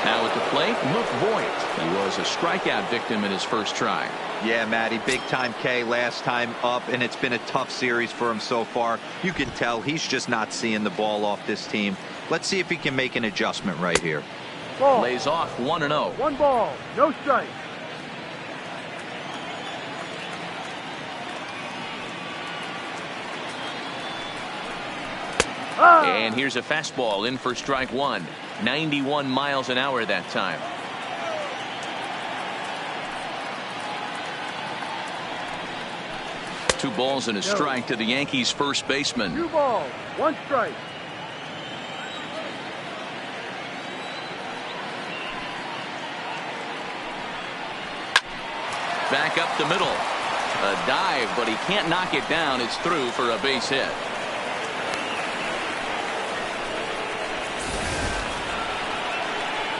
Now at the plate, Luke Voigt. He was a strikeout victim in his first try. Yeah, Matty, big time K last time up, and it's been a tough series for him so far. You can tell he's just not seeing the ball off this team. Let's see if he can make an adjustment right here. Ball. Lays off 1-0. 1 ball, no strike. And here's a fastball in for strike one. 91 miles an hour that time. Two balls and a strike to the Yankees first baseman. 2 balls, 1 strike. Back up the middle. A dive, but he can't knock it down. It's through for a base hit.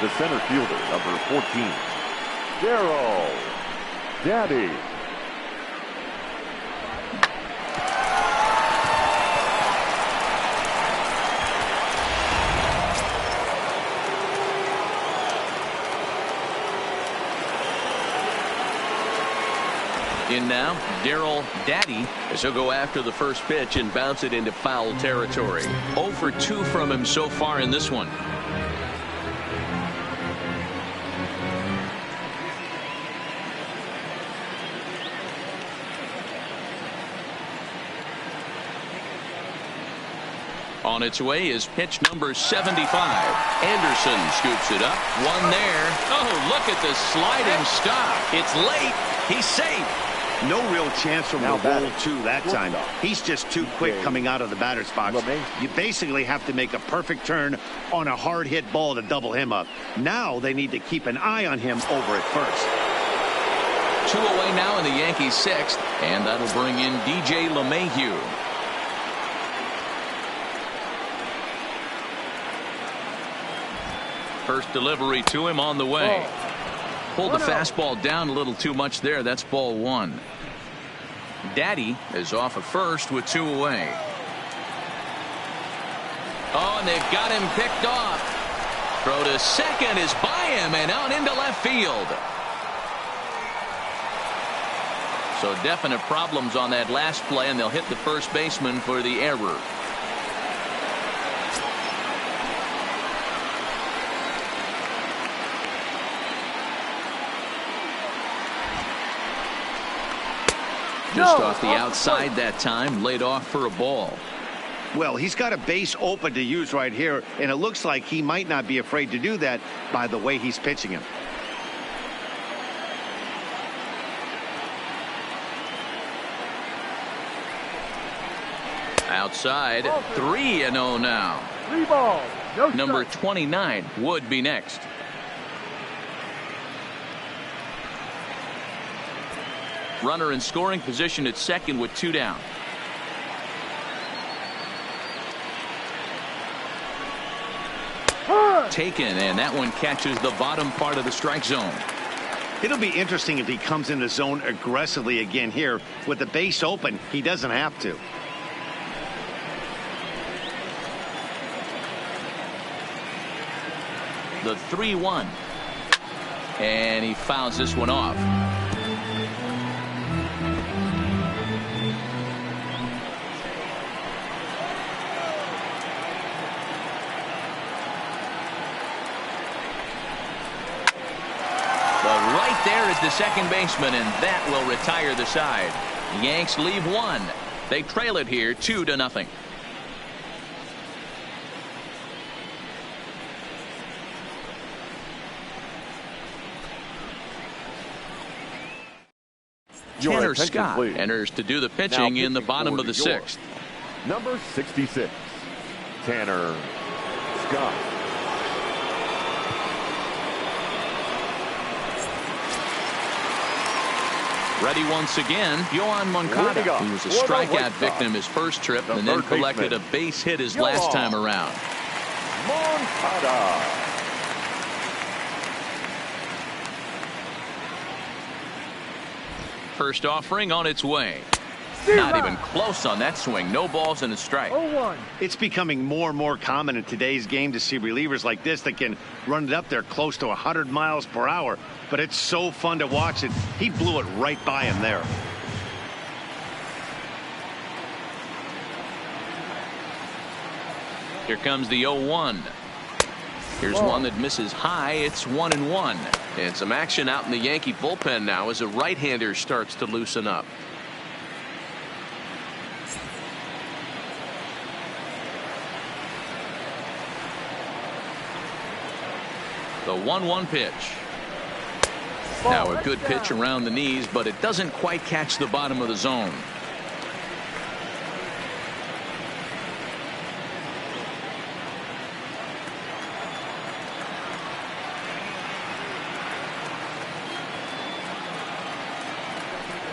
The center fielder, number 14, Darryl Daddy. In now, Darryl Daddy, as he'll go after the first pitch and bounce it into foul territory. 0 for 2 from him so far in this one. On its way is pitch number 75. Anderson scoops it up. One there. Oh, look at the sliding stop. It's late. He's safe. No real chance from the roll two that time. He's just too quick coming out of the batter's box. You basically have to make a perfect turn on a hard hit ball to double him up. Now they need to keep an eye on him over at first. 2 away now in the Yankees sixth, and that'll bring in DJ LeMahieu. First delivery to him on the way. Pulled the fastball down a little too much there. That's ball one. Daddy is off at first with 2 away. Oh, and they've got him picked off. Throw to second is by him and out into left field. So definite problems on that last play, and they'll hit the first baseman for the error. Just off the outside that time, laid off for a ball. Well, he's got a base open to use right here, and it looks like he might not be afraid to do that by the way he's pitching him. Outside, 3-0 now. 3 balls, no Number strikes. 29 would be next. Runner in scoring position at second with 2 down. Taken, and that one catches the bottom part of the strike zone. It'll be interesting if he comes in the zone aggressively again here. With the base open, he doesn't have to. The 3-1. And he fouls this one off. There is the second baseman, and that will retire the side. Yanks leave 1. They trail it here 2-0. Tanner Scott enters to do the pitching in the bottom of the 6th. Number 66, Tanner Scott. Ready once again, Yohan Moncada. He was a strikeout victim his first trip and then collected a base hit his last time around. Moncada. First offering on its way. Not even close on that swing. No balls and a strike. 0-1. It's becoming more and more common in today's game to see relievers like this that can run it up there close to 100 miles per hour. But it's so fun to watch it. He blew it right by him there. Here comes the 0-1. Here's one that misses high. It's 1-1. And some action out in the Yankee bullpen now as a right-hander starts to loosen up. The 1-1 pitch. Now a good pitch around the knees, but it doesn't quite catch the bottom of the zone.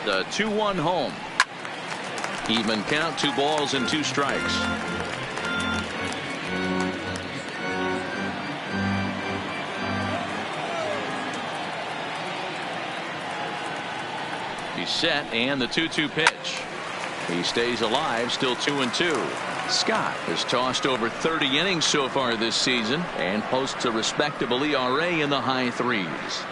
The 2-1 home. Even count, 2 balls and 2 strikes. He's set, and the 2-2 pitch. He stays alive, still 2-2. Scott has tossed over 30 innings so far this season and posts a respectable ERA in the high 3s.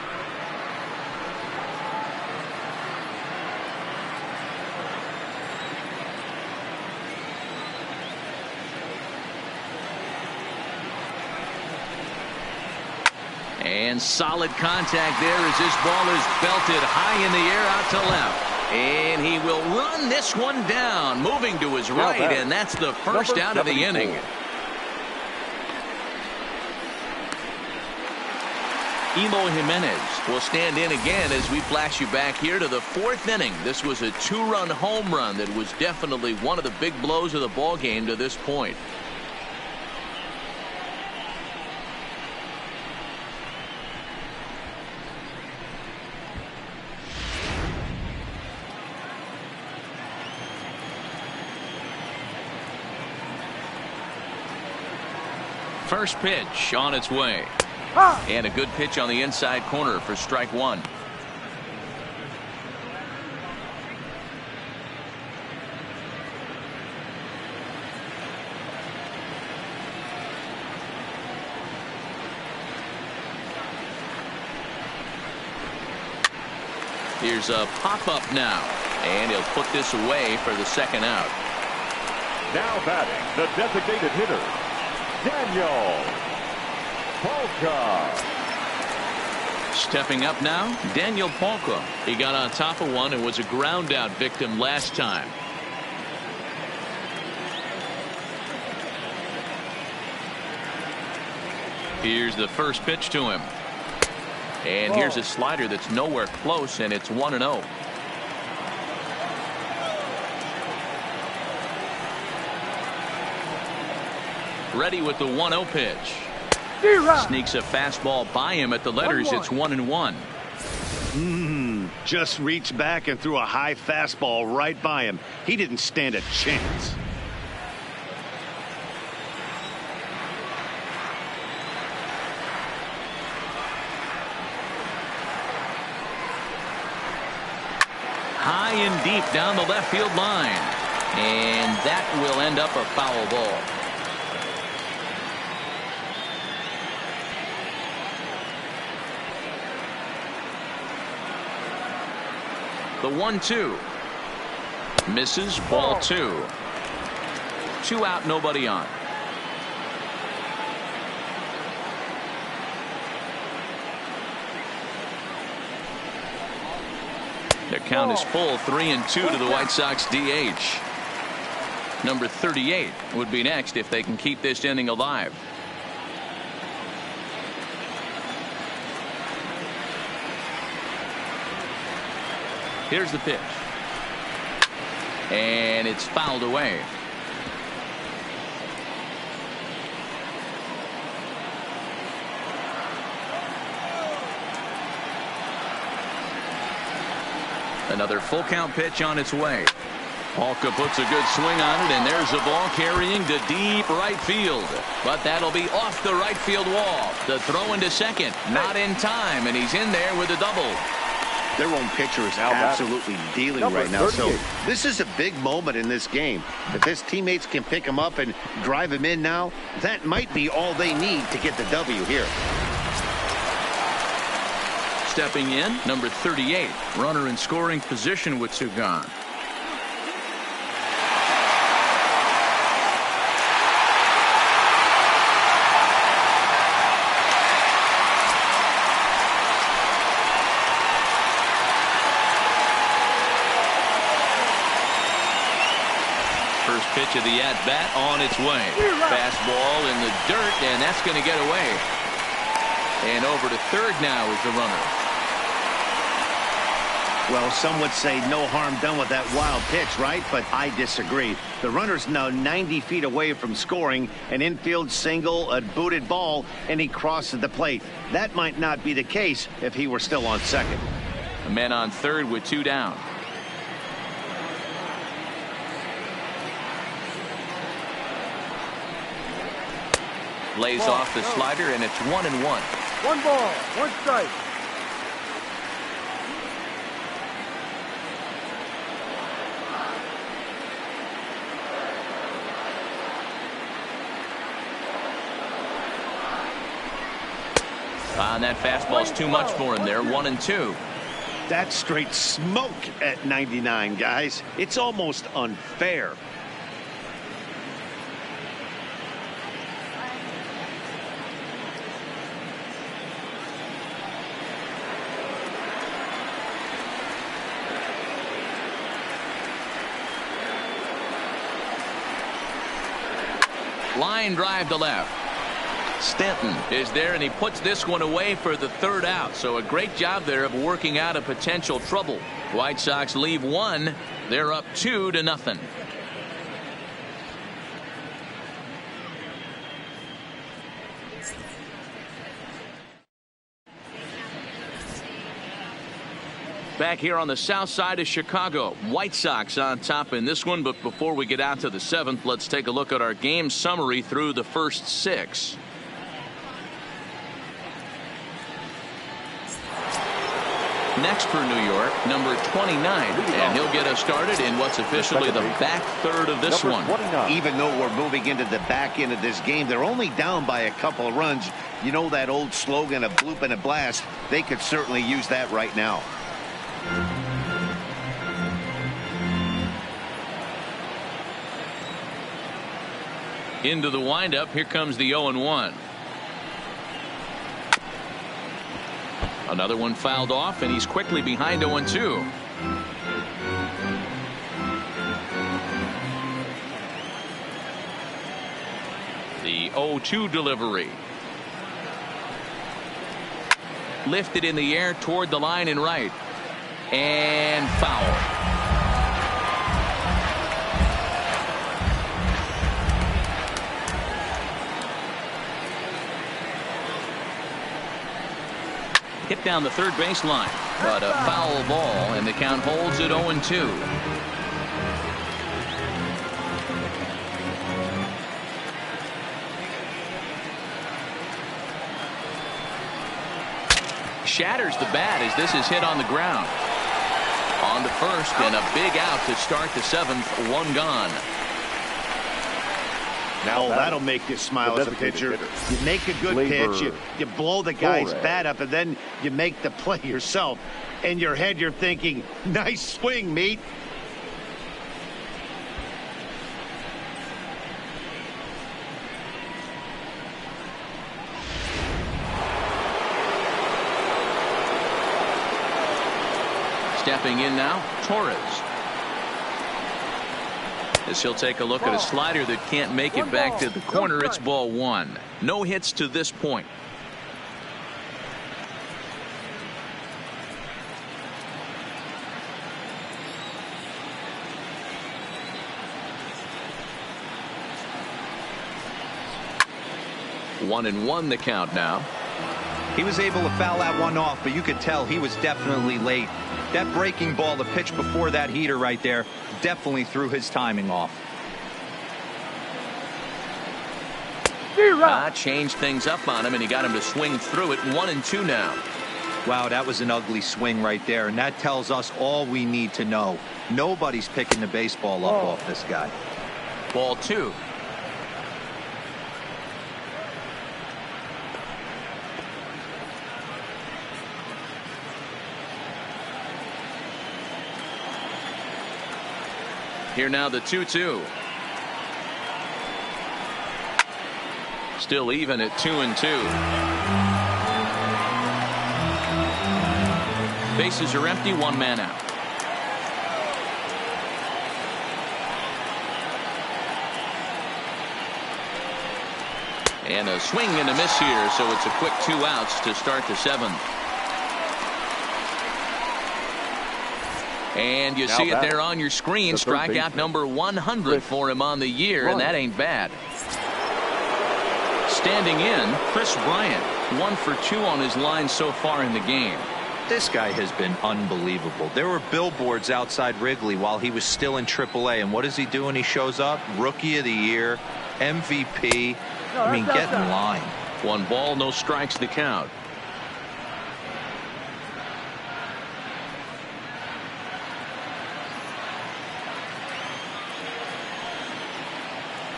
And solid contact there as this ball is belted high in the air out to left. And he will run this one down, moving to his right, and that's the first out of the inning. Emo Jimenez will stand in again as we flash you back here to the 4th inning. This was a 2-run home run that was definitely one of the big blows of the ball game to this point. First pitch on its way. And a good pitch on the inside corner for strike one. Here's a pop-up now, and he'll put this away for the second out. Now batting, the designated hitter, Daniel Polka. Stepping up now, Daniel Polka. He got on top of one and was a ground out victim last time. Here's the first pitch to him. And here's a slider that's nowhere close, and it's 1-0. Ready with the 1-0 pitch. Sneaks a fastball by him at the letters. It's 1-1. Just reached back and threw a high fastball right by him. He didn't stand a chance. High and deep down the left field line. And that will end up a foul ball. The 1-2. Misses, ball two. 2 out, nobody on. Their count is full, 3-2 to the White Sox DH. Number 38 would be next if they can keep this inning alive. Here's the pitch. And it's fouled away. Another full count pitch on its way. Polka puts a good swing on it, and there's a ball carrying to deep right field. But that'll be off the right field wall. The throw into second, not in time, and he's in there with a double. Their own pitcher is absolutely dealing right now. So this is a big moment in this game. If his teammates can pick him up and drive him in now, that might be all they need to get the W here. Stepping in, number 38, runner in scoring position with 2 gone. First pitch of the at-bat on its way. Fastball in the dirt, and that's going to get away. And over to third now is the runner. Well, some would say no harm done with that wild pitch, right? But I disagree. The runner's now 90 feet away from scoring an infield single, a booted ball, and he crosses the plate. That might not be the case if he were still on second. A man on third with 2 down. Lays off the slider, and it's 1-1. 1 ball, 1 strike. And that fastball's too much for him there. 1-2. That's straight smoke at 99, guys. It's almost unfair. Line drive to left. Stanton is there, and he puts this one away for the 3rd out. So a great job there of working out a potential trouble. White Sox leave 1. They're up 2-0. Back here on the south side of Chicago, White Sox on top in this one. But before we get out to the 7th, let's take a look at our game summary through the first 6. Next for New York, number 29, and he'll get us started in what's officially the back third of this one. Even though we're moving into the back end of this game, they're only down by a couple of runs. You know that old slogan, a bloop and a blast? They could certainly use that right now. Into the windup, here comes the 0-1. Another one fouled off, and he's quickly behind 0-2. The 0-2 delivery. Lifted in the air toward the line and right. And foul. Hit down the third baseline, but a foul ball, and the count holds at 0-2. Shatters the bat as this is hit on the ground. On to first, and a big out to start the seventh. One gone. Now that'll make you smile as a pitcher. You make a good pitch, you blow the guy's bat up, and then you make the play yourself. In your head, you're thinking, nice swing, meat. Stepping in now, Torres. As he'll take a look at a slider that can't make it back to the corner. It's ball one. No hits to this point. One and one the count now. He was able to foul that one off, but you could tell he was definitely late. That breaking ball, the pitch before that heater right there, definitely threw his timing off. Changed things up on him, and he got him to swing through it. 1-2 now. Wow, that was an ugly swing right there, and that tells us all we need to know. Nobody's picking the baseball up off this guy. Ball two. Here now the 2-2. Still even at 2-2. Bases are empty, one man out. And a swing and a miss here, so it's a quick 2 outs to start the seventh. And you see it there on your screen. Strikeout number 100 for him on the year, and that ain't bad. Standing in, Chris Bryant, 1 for 2 on his line so far in the game. This guy has been unbelievable. There were billboards outside Wrigley while he was still in AAA, and what does he do when he shows up? Rookie of the Year, MVP. I mean, get in line. 1 ball, no strikes the count.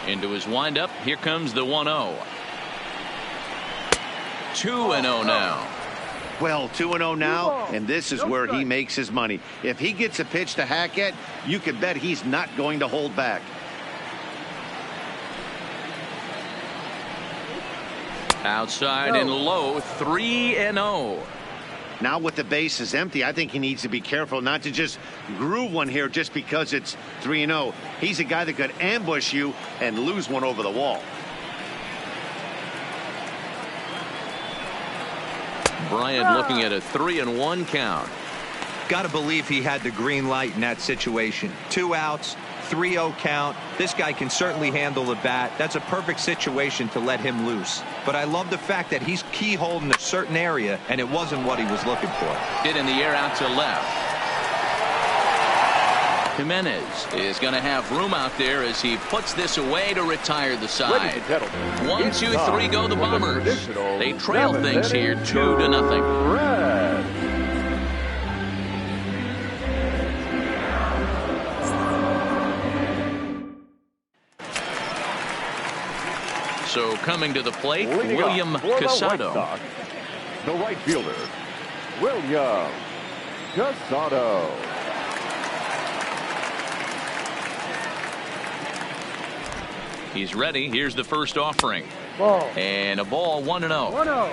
Into his windup. Here comes the 1-0. 2-0 now. Well, 2-0 now, and this is where he makes his money. If he gets a pitch to hack at, you can bet he's not going to hold back. Outside and low, 3-0. Now with the bases empty, I think he needs to be careful not to just groove one here just because it's 3-0. He's a guy that could ambush you and lose one over the wall. Bryant looking at a 3-1 count. Got to believe he had the green light in that situation. 2 outs, 3-0 count. This guy can certainly handle the bat. That's a perfect situation to let him loose. But I love the fact that he's keyholed in a certain area, and it wasn't what he was looking for. Hit in the air out to left. Jimenez is going to have room out there as he puts this away to retire the side. 1, 2, 3 go the Bombers. They trail things here 2-0. So coming to the plate, Leading William up for the White Casado. Sox, the right fielder, William Casado. He's ready. Here's the first offering. Ball. And a ball, 1-0. 1-0.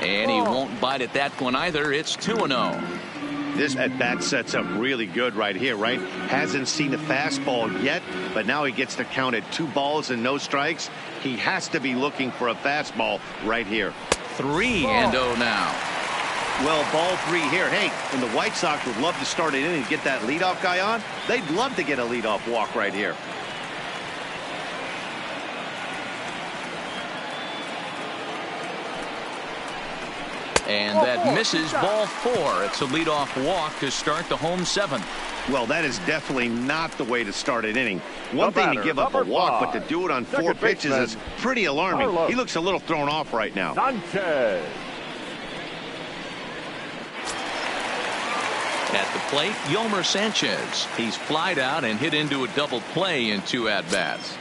And he won't bite at that one either. It's 2-0. This at bat sets up really good right here, right? Hasn't seen a fastball yet, but now he gets to count at 2 balls and no strikes. He has to be looking for a fastball right here. 3-0 now. Well, ball 3 here. Hey, and the White Sox would love to start it in and get that leadoff guy on. They'd love to get a leadoff walk right here. And that misses, ball 4. It's a leadoff walk to start the home 7th. Well, that is definitely not the way to start an inning. One thing to give up a walk, but to do it on 4 pitches is pretty alarming. He looks a little thrown off right now. Sanchez. At the plate, Yolmer Sanchez. He's flied out and hit into a double play in 2 at-bats.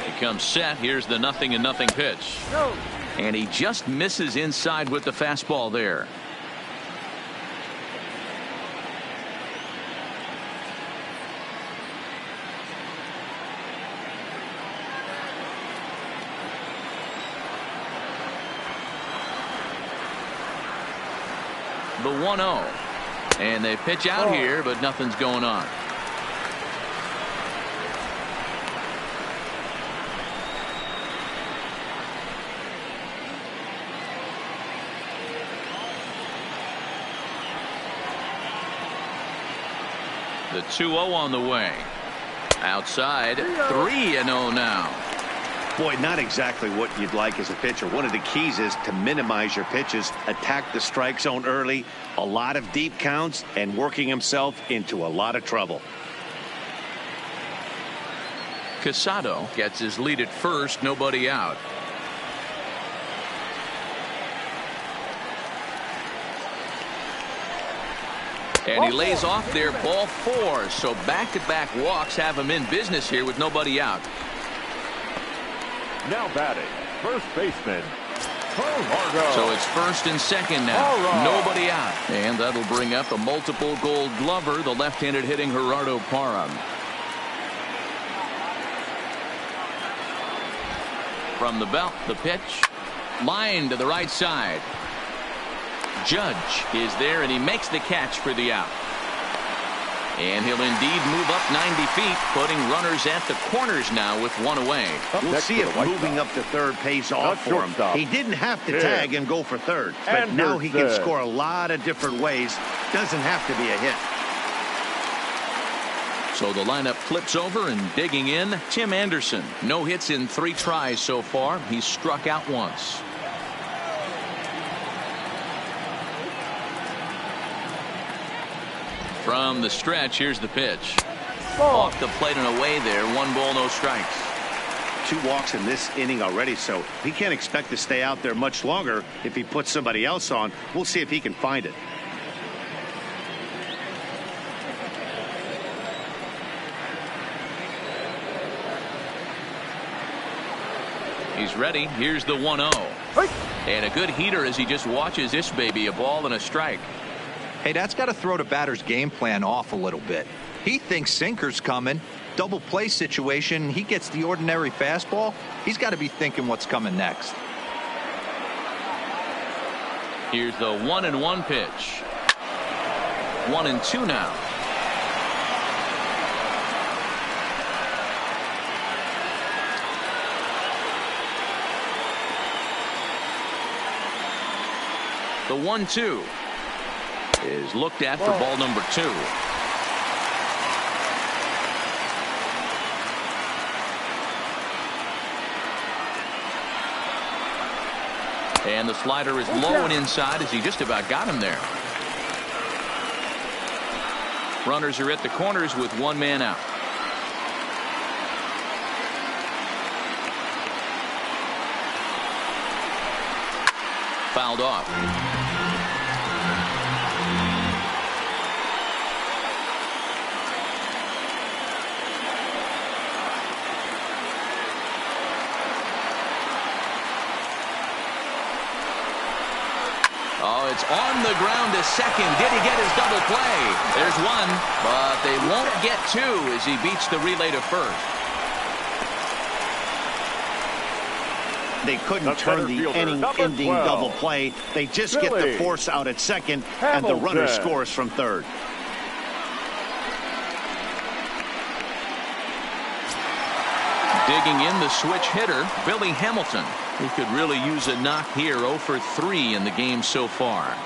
He comes set. Here's the 0-0 pitch. No. And he just misses inside with the fastball there. The 1-0. And they pitch out here, but nothing's going on. The 2-0 on the way. Outside, 3-0 now. Boy, not exactly what you'd like as a pitcher. One of the keys is to minimize your pitches, attack the strike zone early, a lot of deep counts, and working himself into a lot of trouble. Casado gets his lead at first, nobody out. And he lays off there, ball 4. So back-to-back walks have him in business here with nobody out. Now batting, first baseman, Gerardo. So it's first and second now. Nobody out. And that'll bring up a multiple gold glover, the left-handed hitting Gerardo Parra. From the belt, the pitch. Line to the right side. Judge is there, and he makes the catch for the out. And he'll indeed move up 90 feet, putting runners at the corners now with 1 away. We'll see if moving up to third pays off for him. He didn't have to tag and go for third, but now he can score a lot of different ways. Doesn't have to be a hit. So the lineup flips over, and digging in, Tim Anderson. No hits in 3 tries so far. He's struck out once. From the stretch, here's the pitch. Off the plate and away there. 1 ball, no strikes. 2 walks in this inning already, so he can't expect to stay out there much longer if he puts somebody else on. We'll see if he can find it. He's ready. Here's the 1-0. And a good heater as he just watches this baby. A ball and a strike. Hey, that's got to throw the batter's game plan off a little bit. He thinks sinker's coming. Double play situation. He gets the ordinary fastball. He's got to be thinking what's coming next. Here's the 1-1 pitch. 1-2 now. The 1-2 is looked at for ball number 2. And the slider is low and inside as he just about got him there. Runners are at the corners with 1 man out. fouled off. Oh, it's on the ground to second. Did he get his double play? There's one, but they won't get two as he beats the relay to first. They couldn't turn the inning-ending double play. They just get the force out at second, and the runner scores from third. Digging in the switch hitter, Billy Hamilton, who could really use a knock here. 0 for 3 in the game so far.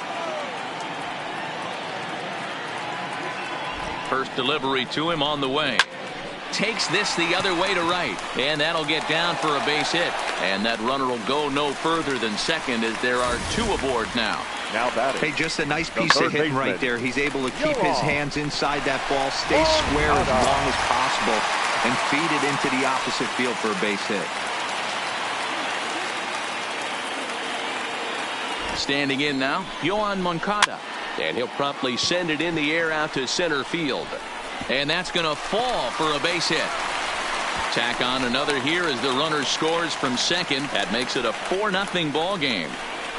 First delivery to him on the way. Takes this the other way to right, and that'll get down for a base hit. And that runner will go no further than second as there are two aboard now. Now batting. Hey, just a nice piece of hitting right there. He's able to keep his hands inside that ball, stay square as long as possible, and feed it into the opposite field for a base hit. Standing in now, Yohan Moncada. And he'll promptly send it in the air out to center field. And that's going to fall for a base hit. Tack on another here as the runner scores from second. That makes it a 4-0 ball game.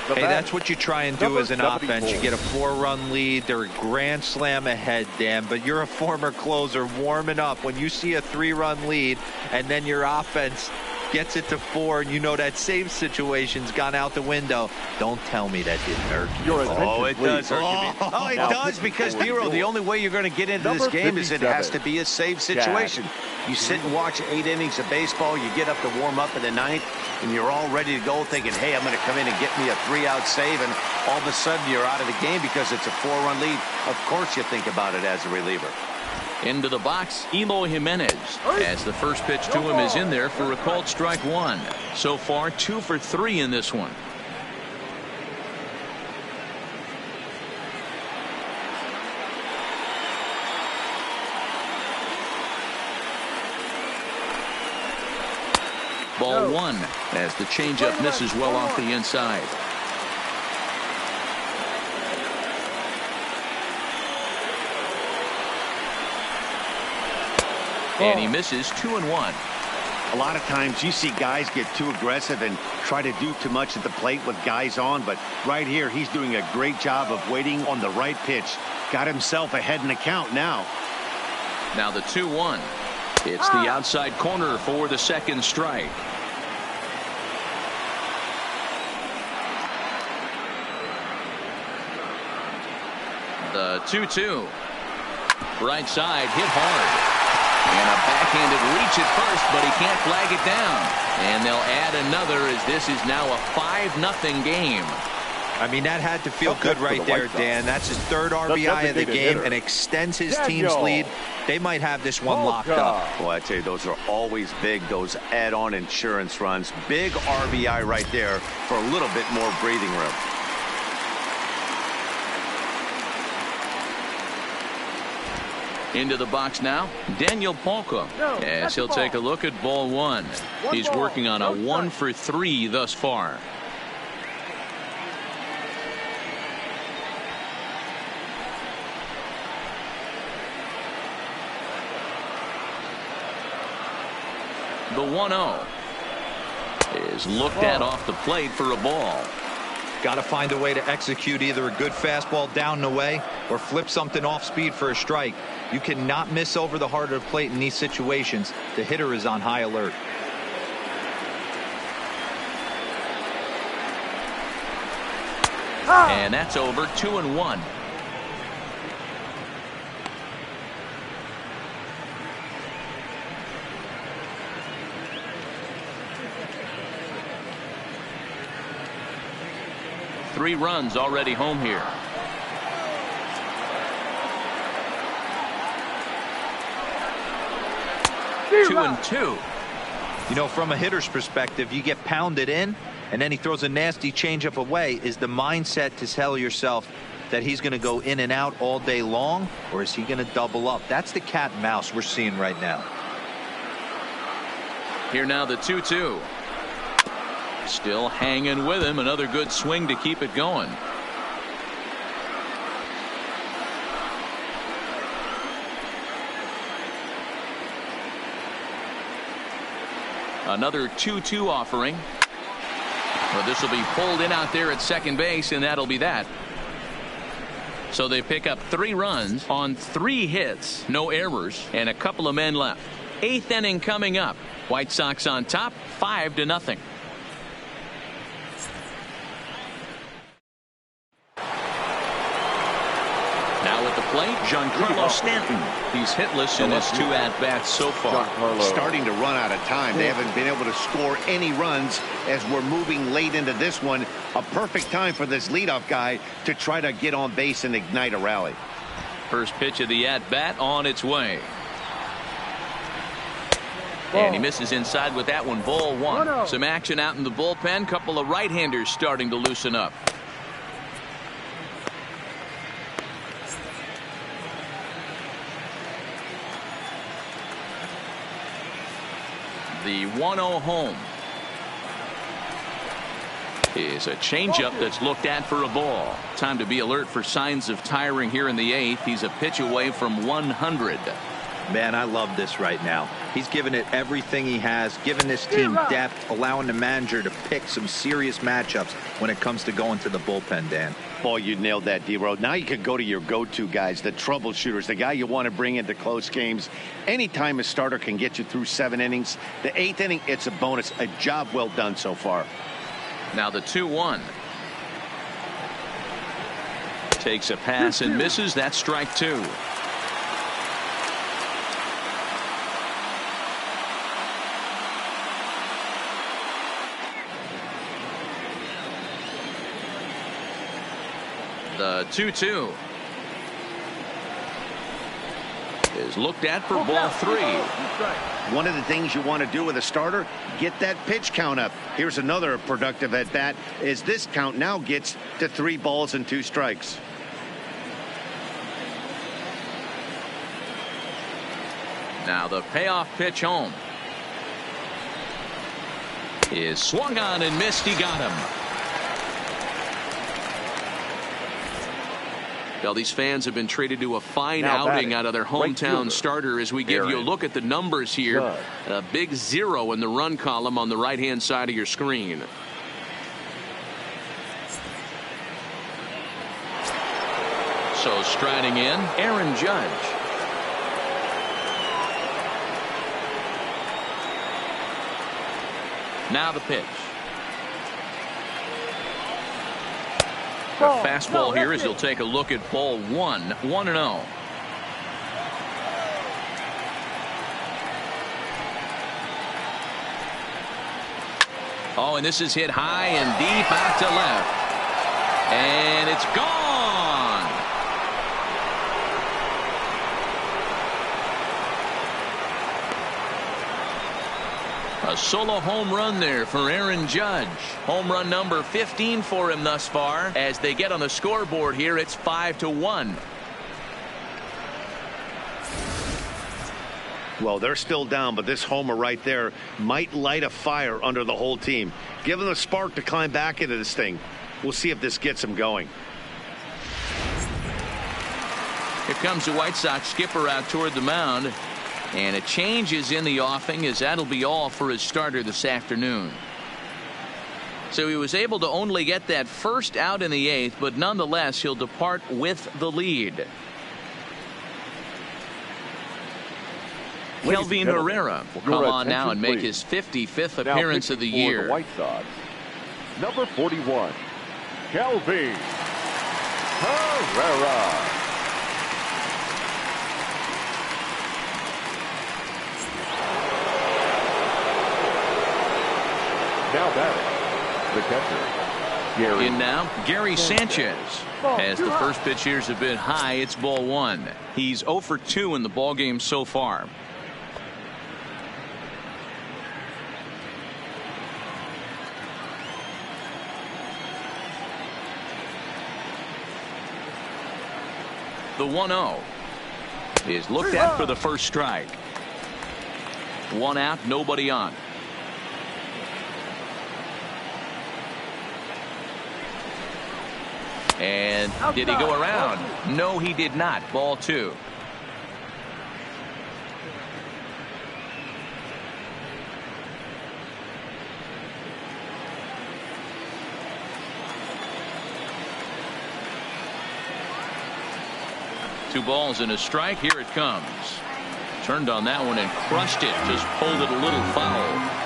Hey, that's what you try and do as an offense. You get a 4-run lead. They're a grand slam ahead, Dan, but you're a former closer warming up. When you see a 3-run lead and then your offense gets it to 4, and you know that save situation's gone out the window. Don't tell me that didn't hurt you. Oh, it does hurt you. Oh, it does, because, Dero, the only way you're going to get into this game is it has to be a save situation. You sit and watch 8 innings of baseball, you get up to warm up in the 9th, and you're all ready to go thinking, hey, I'm going to come in and get me a 3-out save, and all of a sudden you're out of the game because it's a 4-run lead. Of course you think about it as a reliever. Into the box, Eloy Jimenez, as the first pitch to him is in there for a called strike 1. So far, 2 for 3 in this one. Ball 1 as the changeup misses well off the inside. And he misses 2-1. A lot of times you see guys get too aggressive and try to do too much at the plate with guys on, but right here he's doing a great job of waiting on the right pitch. Got himself ahead in the count now. Now the 2-1. It's the outside corner for the second strike. The 2-2. Right side hit hard. And a backhanded reach at first, but he can't flag it down. And they'll add another as this is now a 5-0 game. I mean, that had to feel good right there, Dan. That's his third RBI of the game and extends his team's lead. They might have this one locked up. Well, I tell you, those are always big, those add-on insurance runs. Big RBI right there for a little bit more breathing room. Into the box now, Daniel Palka, as he'll take a look at ball 1. He's working on a 1 for 3 thus far. The 1-0 is looked at off the plate for a ball. Got to find a way to execute either a good fastball down and away or flip something off speed for a strike. You cannot miss over the heart of the plate in these situations. The hitter is on high alert. And that's over. 2-1. Three runs already home here. Two and two. You know, from a hitter's perspective, you get pounded in and then he throws a nasty changeup away. Is the mindset to tell yourself that he's going to go in and out all day long, or is he going to double up? That's the cat and mouse we're seeing right now. Here now the 2-2. Still hanging with him. Another good swing to keep it going. Another 2-2 offering. Well, this will be pulled in out there at second base, and that'll be that. So they pick up 3 runs on 3 hits, no errors, and a couple of men left. 8th inning coming up. White Sox on top, 5-0. Now at the plate, Giancarlo Stanton. He's hitless in his 2 at-bats so far. Starting to run out of time. They haven't been able to score any runs as we're moving late into this one. A perfect time for this leadoff guy to try to get on base and ignite a rally. First pitch of the at-bat on its way. And he misses inside with that one. Ball 1. Some action out in the bullpen. Couple of right-handers starting to loosen up. The 1-0 home is a changeup that's looked at for a ball. Time to be alert for signs of tiring here in the 8th. He's a pitch away from 100. Man, I love this right now. He's given it everything he has, giving this team depth, allowing the manager to pick some serious matchups when it comes to going to the bullpen, Dan. Boy, you nailed that, D-Road. Now you could go to your go-to guys, the troubleshooters, the guy you want to bring into close games. Anytime a starter can get you through 7 innings, the 8th inning, it's a bonus. A job well done so far. Now the 2-1. Takes a pass and misses. That's strike 2. The 2-2 is looked at for ball 3. One of the things you want to do with a starter, get that pitch count up. Here's another productive at bat as this count now gets to 3 balls and 2 strikes. Now the payoff pitch home is swung on and missed. He got him. Well, these fans have been treated to a fine outing out of their hometown starter as we give you a look at the numbers here. A big 0 in the run column on the right-hand side of your screen. So striding in, Aaron Judge. Now the pitch. The fastball here as he'll take a look at ball 1. 1-0. Oh, and this is hit high and deep out to left. And it's gone. A solo home run there for Aaron Judge. Home run number 15 for him thus far. As they get on the scoreboard here, it's 5-1. Well, they're still down, but this homer right there might light a fire under the whole team. Give them a spark to climb back into this thing. We'll see if this gets them going. Here comes the White Sox skipper out toward the mound. And a change is in the offing as that'll be all for his starter this afternoon. So he was able to only get that first out in the 8th, but nonetheless he'll depart with the lead. Kelvin Herrera will come on now and make his 55th appearance of the year. The White Sox, number 41, Kelvin Herrera. Now batting, the catcher, Gary. In now, Gary Sanchez. As the first pitch here's a bit high, it's ball 1. He's 0 for 2 in the ball game so far. The 1-0 is looked at for the first strike. 1 out, nobody on. And did he go around? No, he did not. Ball 2. Two balls and a strike. Here it comes. Turned on that one and crushed it. Just pulled it a little foul.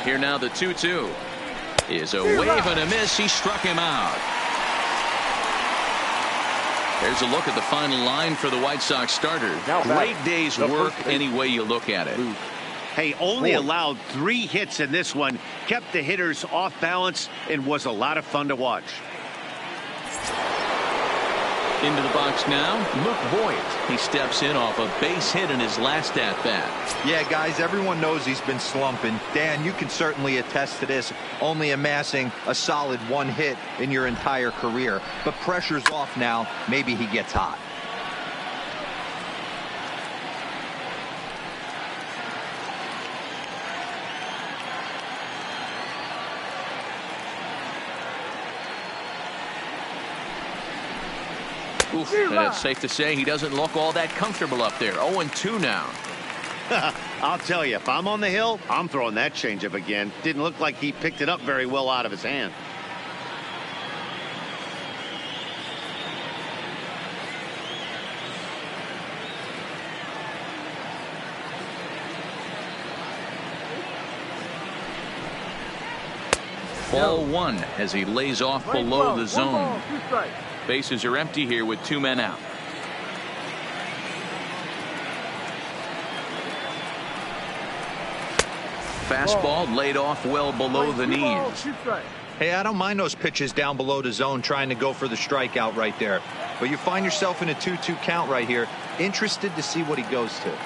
Here now the 2-2 is a wave and a miss. He struck him out. There's a look at the final line for the White Sox starter. Great day's work any way you look at it. Hey, only allowed 3 hits in this one, kept the hitters off balance, and was a lot of fun to watch. Into the box now, Luke Voigt. He steps in off a base hit in his last at-bat. Yeah, guys, everyone knows he's been slumping. Dan, you can certainly attest to this, only amassing a solid 1 hit in your entire career. But pressure's off now. Maybe he gets hot. Oof, and it's safe to say he doesn't look all that comfortable up there. 0-2 now. I'll tell you, if I'm on the hill, I'm throwing that changeup again. Didn't look like he picked it up very well out of his hand. Ball 1 as he lays off below the zone. Bases are empty here with 2 men out. Fastball laid off well below the knees. Hey, I don't mind those pitches down below the zone trying to go for the strikeout right there. But you find yourself in a 2-2 count right here. Interested to see what he goes to.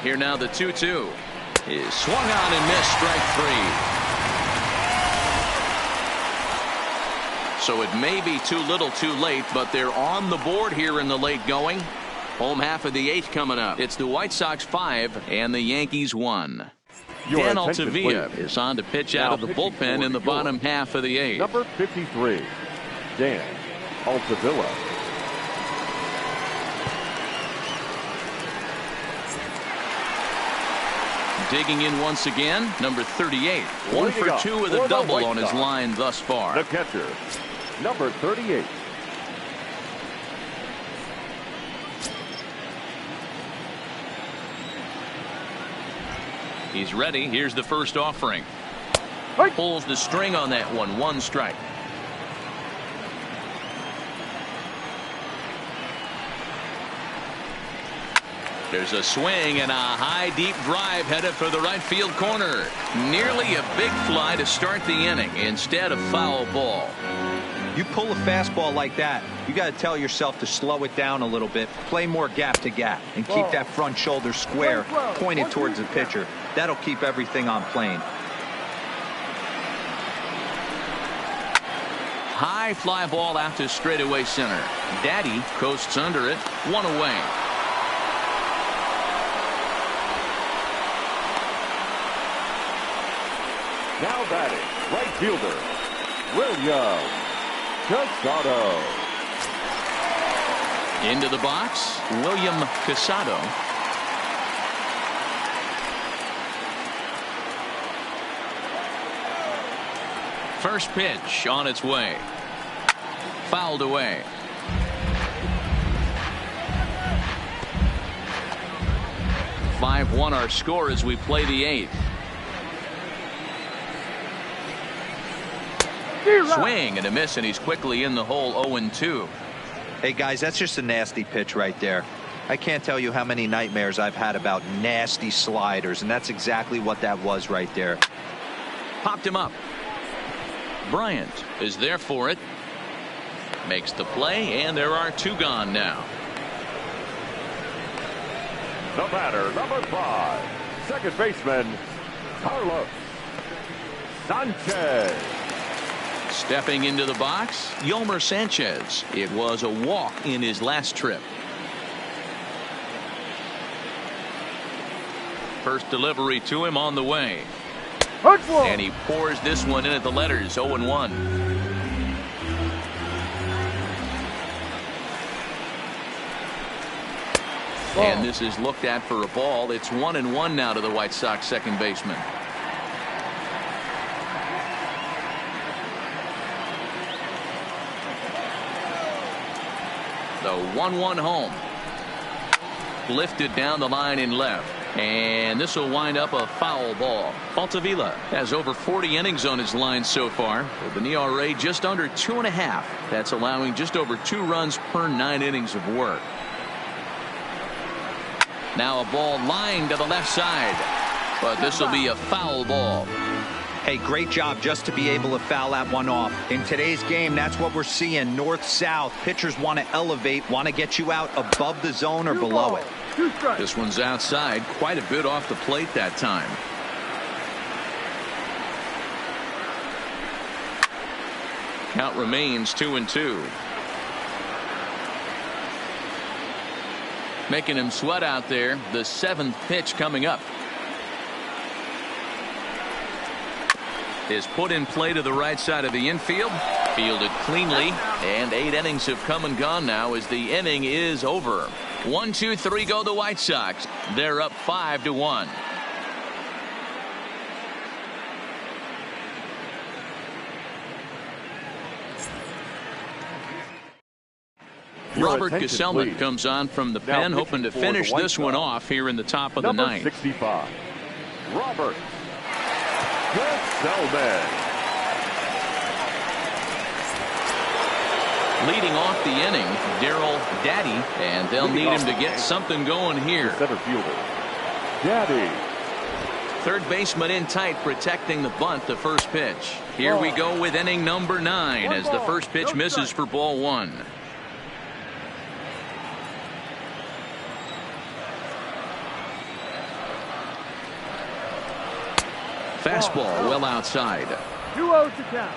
Here now the 2-2 is swung on and missed. Strike 3. So it may be too little too late, but they're on the board here in the late going. Home half of the 8th coming up. It's the White Sox 5 and the Yankees 1. Dan Altavilla is on to pitch out of the bullpen in the bottom half of the 8th. Number 53, Dan Altavilla. Digging in once again, number 38. 1 for 2 with a double on his line thus far. The catcher, number 38. He's ready. Here's the first offering. Pulls the string on that one. 1 strike. There's a swing and a high deep drive headed for the right field corner. Nearly a big fly to start the inning instead of foul ball. You pull a fastball like that, you got to tell yourself to slow it down a little bit, play more gap to gap, and keep that front shoulder square, pointed towards the pitcher. That'll keep everything on plane. High fly ball out to straightaway center. Daddy coasts under it. 1 away. Now batting, right fielder, William Casado. Into the box, William Casado. First pitch on its way. Fouled away. (5-1) our score as we play the 8th. Swing and a miss, and he's quickly in the hole. 0-2. Hey guys, that's just a nasty pitch right there. I can't tell you how many nightmares I've had about nasty sliders, and that's exactly what that was right there. Popped him up. Bryant is there for it. Makes the play, and there are 2 gone now. The batter, number 5, second baseman, Carlos Sanchez. Stepping into the box, Yolmer Sanchez. It was a walk in his last trip. First delivery to him on the way. And he pours this one in at the letters. 0-1. And this is looked at for a ball. It's 1-1 now to the White Sox second baseman. The 1-1 home. Lifted down the line in left. And this will wind up a foul ball. Altavilla has over 40 innings on his line so far, with an ERA just under 2.5. That's allowing just over 2 runs per 9 innings of work. Now a ball lined to the left side, but this will be a foul ball. Hey, great job just to be able to foul that one off. In today's game, that's what we're seeing. North-south. Pitchers want to elevate, want to get you out above the zone or below it. This one's outside, quite a bit off the plate that time. Count remains 2-2. Making him sweat out there. The 7th pitch coming up is put in play to the right side of the infield. Fielded cleanly, and 8 innings have come and gone now as the inning is over. 1, 2, 3 go the White Sox. They're up 5-1. Robert Gesellman comes on from the pen, hoping to finish this one off here in the top of the ninth. 65, Robert Gesellman. Leading off the inning, Darryl Daddy, and they'll need him to get something going here. Center fielder, Daddy. Third baseman in tight, protecting the bunt. The first pitch. Here we go with inning number 9 as the first pitch misses for ball 1. Fastball well outside. 2-0 to count.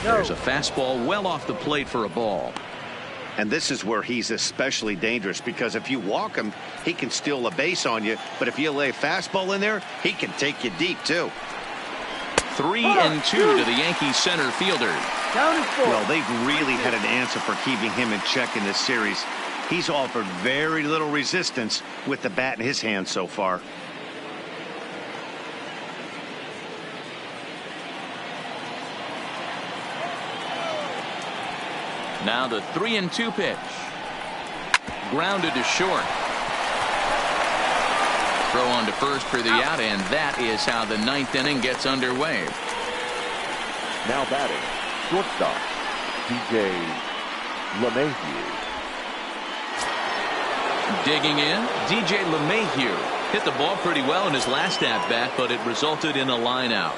There's a fastball well off the plate for a ball. And this is where he's especially dangerous, because if you walk him, he can steal a base on you. But if you lay a fastball in there, he can take you deep, too. 3-2 to the Yankees center fielder. Well, they've really had an answer for keeping him in check in this series. He's offered very little resistance with the bat in his hand so far. Now the 3-2 pitch. Grounded to short. Throw on to first for the out, and that is how the 9th inning gets underway. Now batting, shortstop, DJ LeMahieu. Digging in, DJ LeMahieu hit the ball pretty well in his last at-bat, but it resulted in a line out.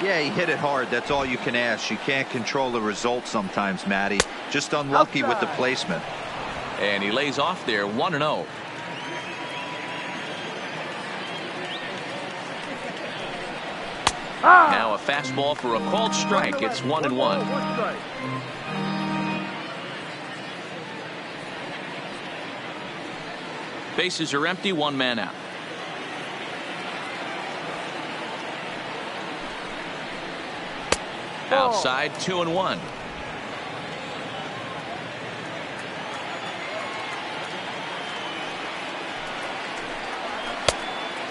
Yeah, he hit it hard. That's all you can ask. You can't control the result sometimes, Matty. Just unlucky with the placement. And he lays off there, 1-0. Now a fastball for a called strike. It's 1-1. Bases are empty, 1 man out. Outside, 2-1.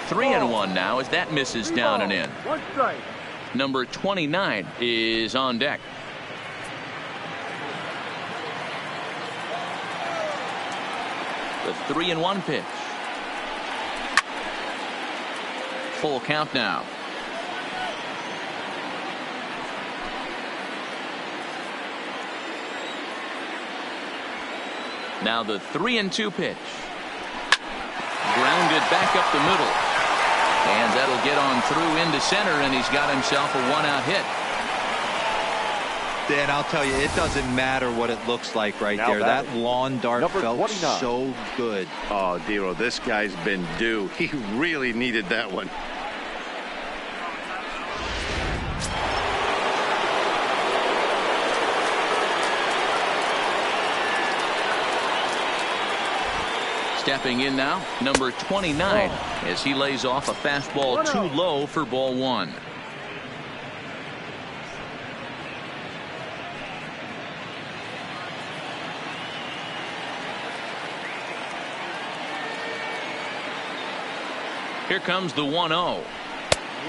Three and 1 now as that misses down and in. Number 29 is on deck. The 3-1 pitch. Full count now. Now the 3-2 pitch. Grounded back up the middle. And that'll get on through into center, and he's got himself a 1-out hit. Dan, I'll tell you, it doesn't matter what it looks like right there. That lawn dart felt 29. so good. Oh, Dero, this guy's been due. He really needed that one. Stepping in now, number 29, as he lays off a fastball too low for ball one. Here comes the 1-0.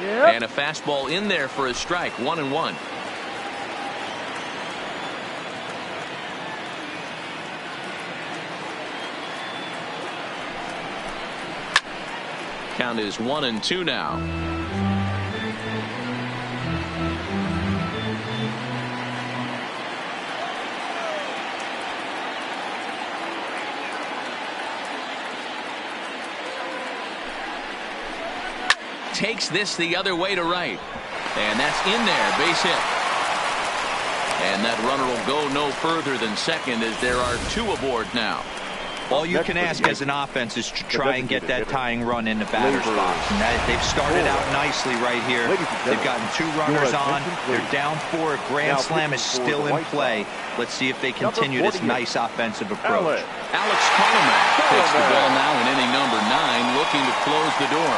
Yep. And a fastball in there for a strike, 1-1. Count is 1-2 now. Takes this the other way to right. And that's in there, base hit. And that runner will go no further than second as there are two aboard now. All you can ask as an offense is to try and get that tying run in the batter's box. And they've started out nicely right here. They've gotten two runners on. They're down 4. A grand slam is still in play. Let's see if they continue this nice offensive approach. Alex Coleman takes the ball now in inning number 9, looking to close the door.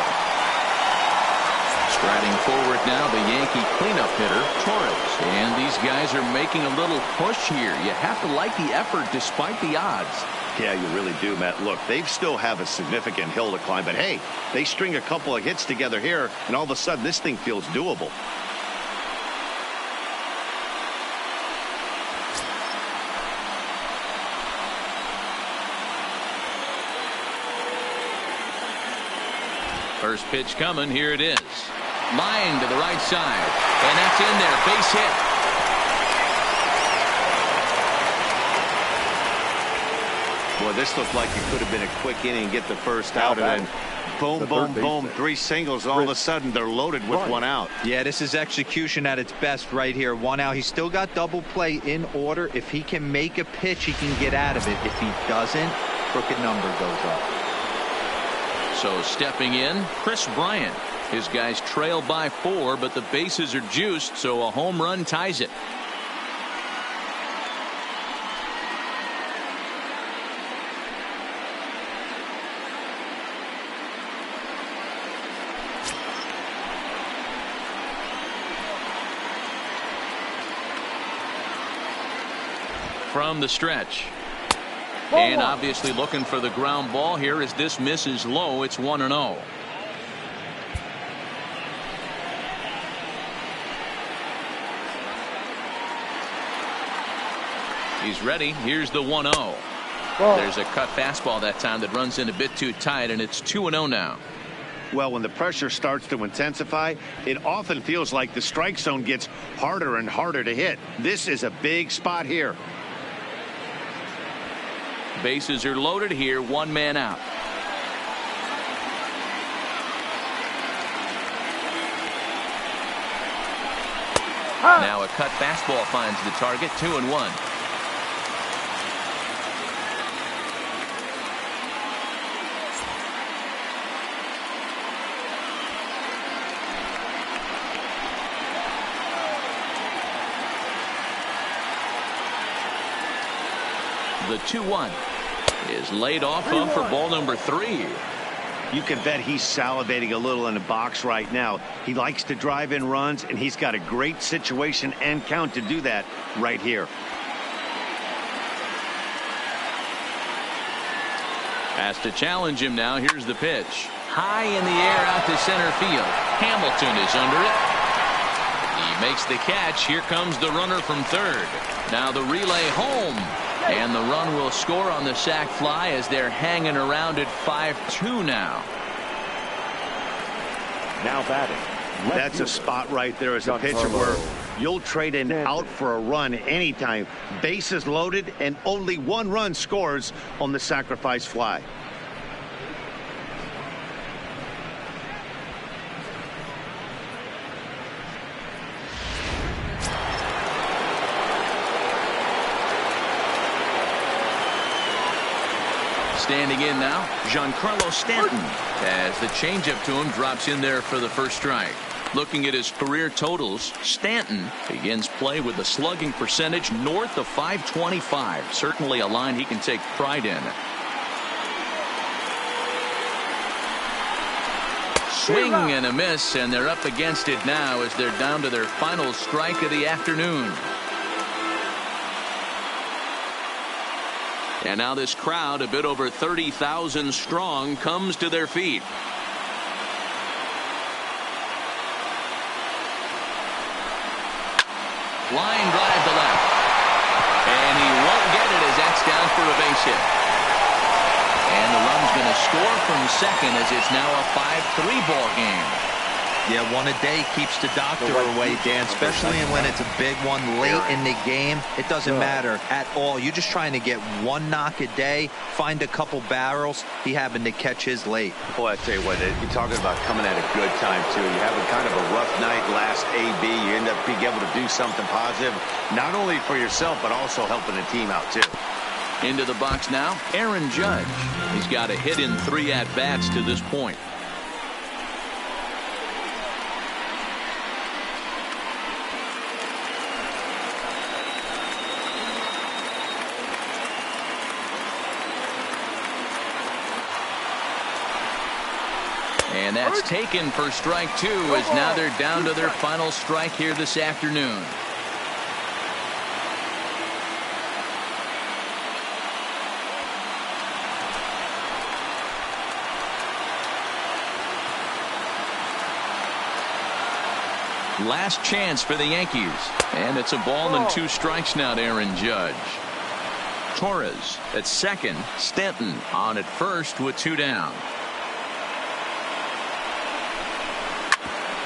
Striding forward now, the Yankee cleanup hitter, Torres. And these guys are making a little push here. You have to like the effort despite the odds. Yeah, you really do, Matt. Look, they still have a significant hill to climb, but hey, they string a couple of hits together here, and all of a sudden this thing feels doable. First pitch coming. Here it is. Line to the right side. And that's in there. Base hit. Boy, this looked like it could have been a quick inning, get the first out, and then boom, boom, boom, 3 singles. All of a sudden, they're loaded with 1 out. Yeah, this is execution at its best right here. 1 out. He's still got double play in order. If he can make a pitch, he can get out of it. If he doesn't, crooked number goes up. So stepping in, Chris Bryant. His guys trail by 4, but the bases are juiced, so a home run ties it. From the stretch. And obviously looking for the ground ball here as this misses low. It's 1-0. He's ready. Here's the 1-0. There's a cut fastball that time that runs in a bit too tight, and it's 2-0 now. Well, when the pressure starts to intensify, it often feels like the strike zone gets harder and harder to hit. This is a big spot here. Bases are loaded here. 1 man out. Now a cut fastball finds the target. 2-1. The 2-1 is laid off of for ball number 3. You can bet he's salivating a little in the box right now. He likes to drive in runs, and he's got a great situation and count to do that right here. Has to challenge him now. Here's the pitch. High in the air out to center field. Hamilton is under it. He makes the catch. Here comes the runner from third. Now the relay home. And the run will score on the sac fly as they're hanging around at 5-2 now. Now batting. That's a spot right there as a pitcher where you'll trade an out for a run anytime. Bases loaded, and only 1 run scores on the sacrifice fly. Standing in now, Giancarlo Stanton, as the changeup to him drops in there for the first strike. Looking at his career totals, Stanton begins play with a slugging percentage north of .525. Certainly a line he can take pride in. Swing and a miss, and they're up against it now as they're down to their final strike of the afternoon. And now this crowd, a bit over 30,000 strong, comes to their feet. Line drive to left. And he won't get it as that's down for a base hit. And the run's going to score from second as it's now a 5-3 ball game. Yeah, one a day keeps the doctor away, Dan, especially when it's a big one late in the game. It doesn't matter at all. You're just trying to get one knock a day, find a couple barrels. He happened to catch his late. Boy, I tell you what, you're talking about coming at a good time, too. You're having kind of a rough night last AB. You end up being able to do something positive, not only for yourself, but also helping the team out, too. Into the box now, Aaron Judge. He's got a hit in 3 at-bats to this point. And that's taken for strike 2 as now they're down to their final strike here this afternoon. Last chance for the Yankees. And it's a ball and 2 strikes now to Aaron Judge. Torres at second. Stanton on at first with 2 down.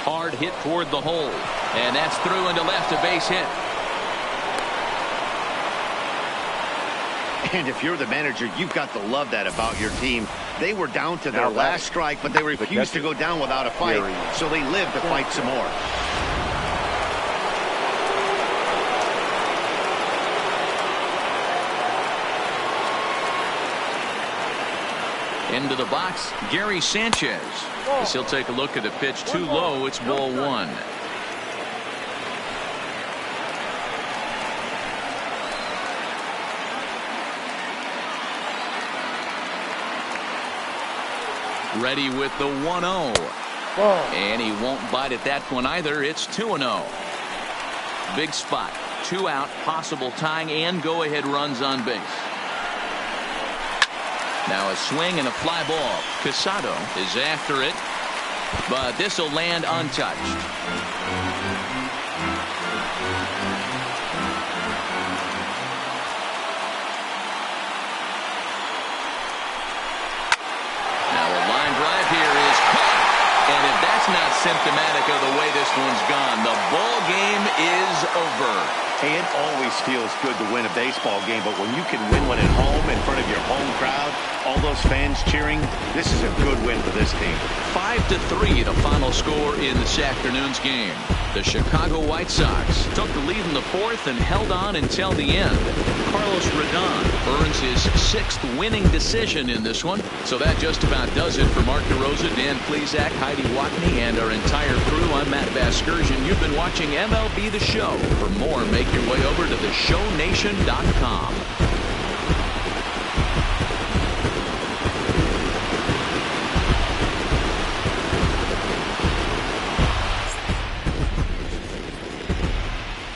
Hard hit toward the hole. And that's through into left, a base hit. And if you're the manager, you've got to love that about your team. They were down to their last strike, but they refused to go down without a fight, so they lived to fight some more. Into the box, Gary Sanchez. As he'll take a look at the pitch too low. It's ball 1. Ready with the 1-0. And he won't bite at that one either. It's 2-0. Big spot. 2 out, possible tying and go-ahead runs on base. Now a swing and a fly ball. Casado is after it, but this will land untouched. Now a line drive here is caught, and if that's not symptomatic of the way this one's gone, the ball game is over. Hey, it always feels good to win a baseball game, but when you can win one at home in front of your home crowd, all those fans cheering, this is a good win for this team. 5-3 the final score in this afternoon's game. The Chicago White Sox took the lead in the 4th and held on until the end. Carlos Rodon earns his 6th winning decision in this one. So that just about does it for Mark DeRosa, Dan Plesac, Heidi Watney, and our entire crew. I'm Matt Vasgersian. You've been watching MLB The Show. For more, make your way over to theshownation.com.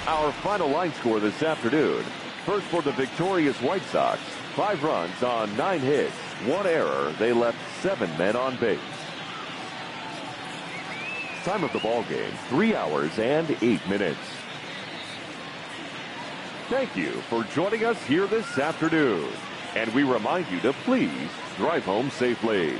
Our final line score this afternoon. First for the victorious White Sox. 5 runs on 9 hits. 1 error. They left 7 men on base. Time of the ball game, 3 hours and 8 minutes. Thank you for joining us here this afternoon. And we remind you to please drive home safely.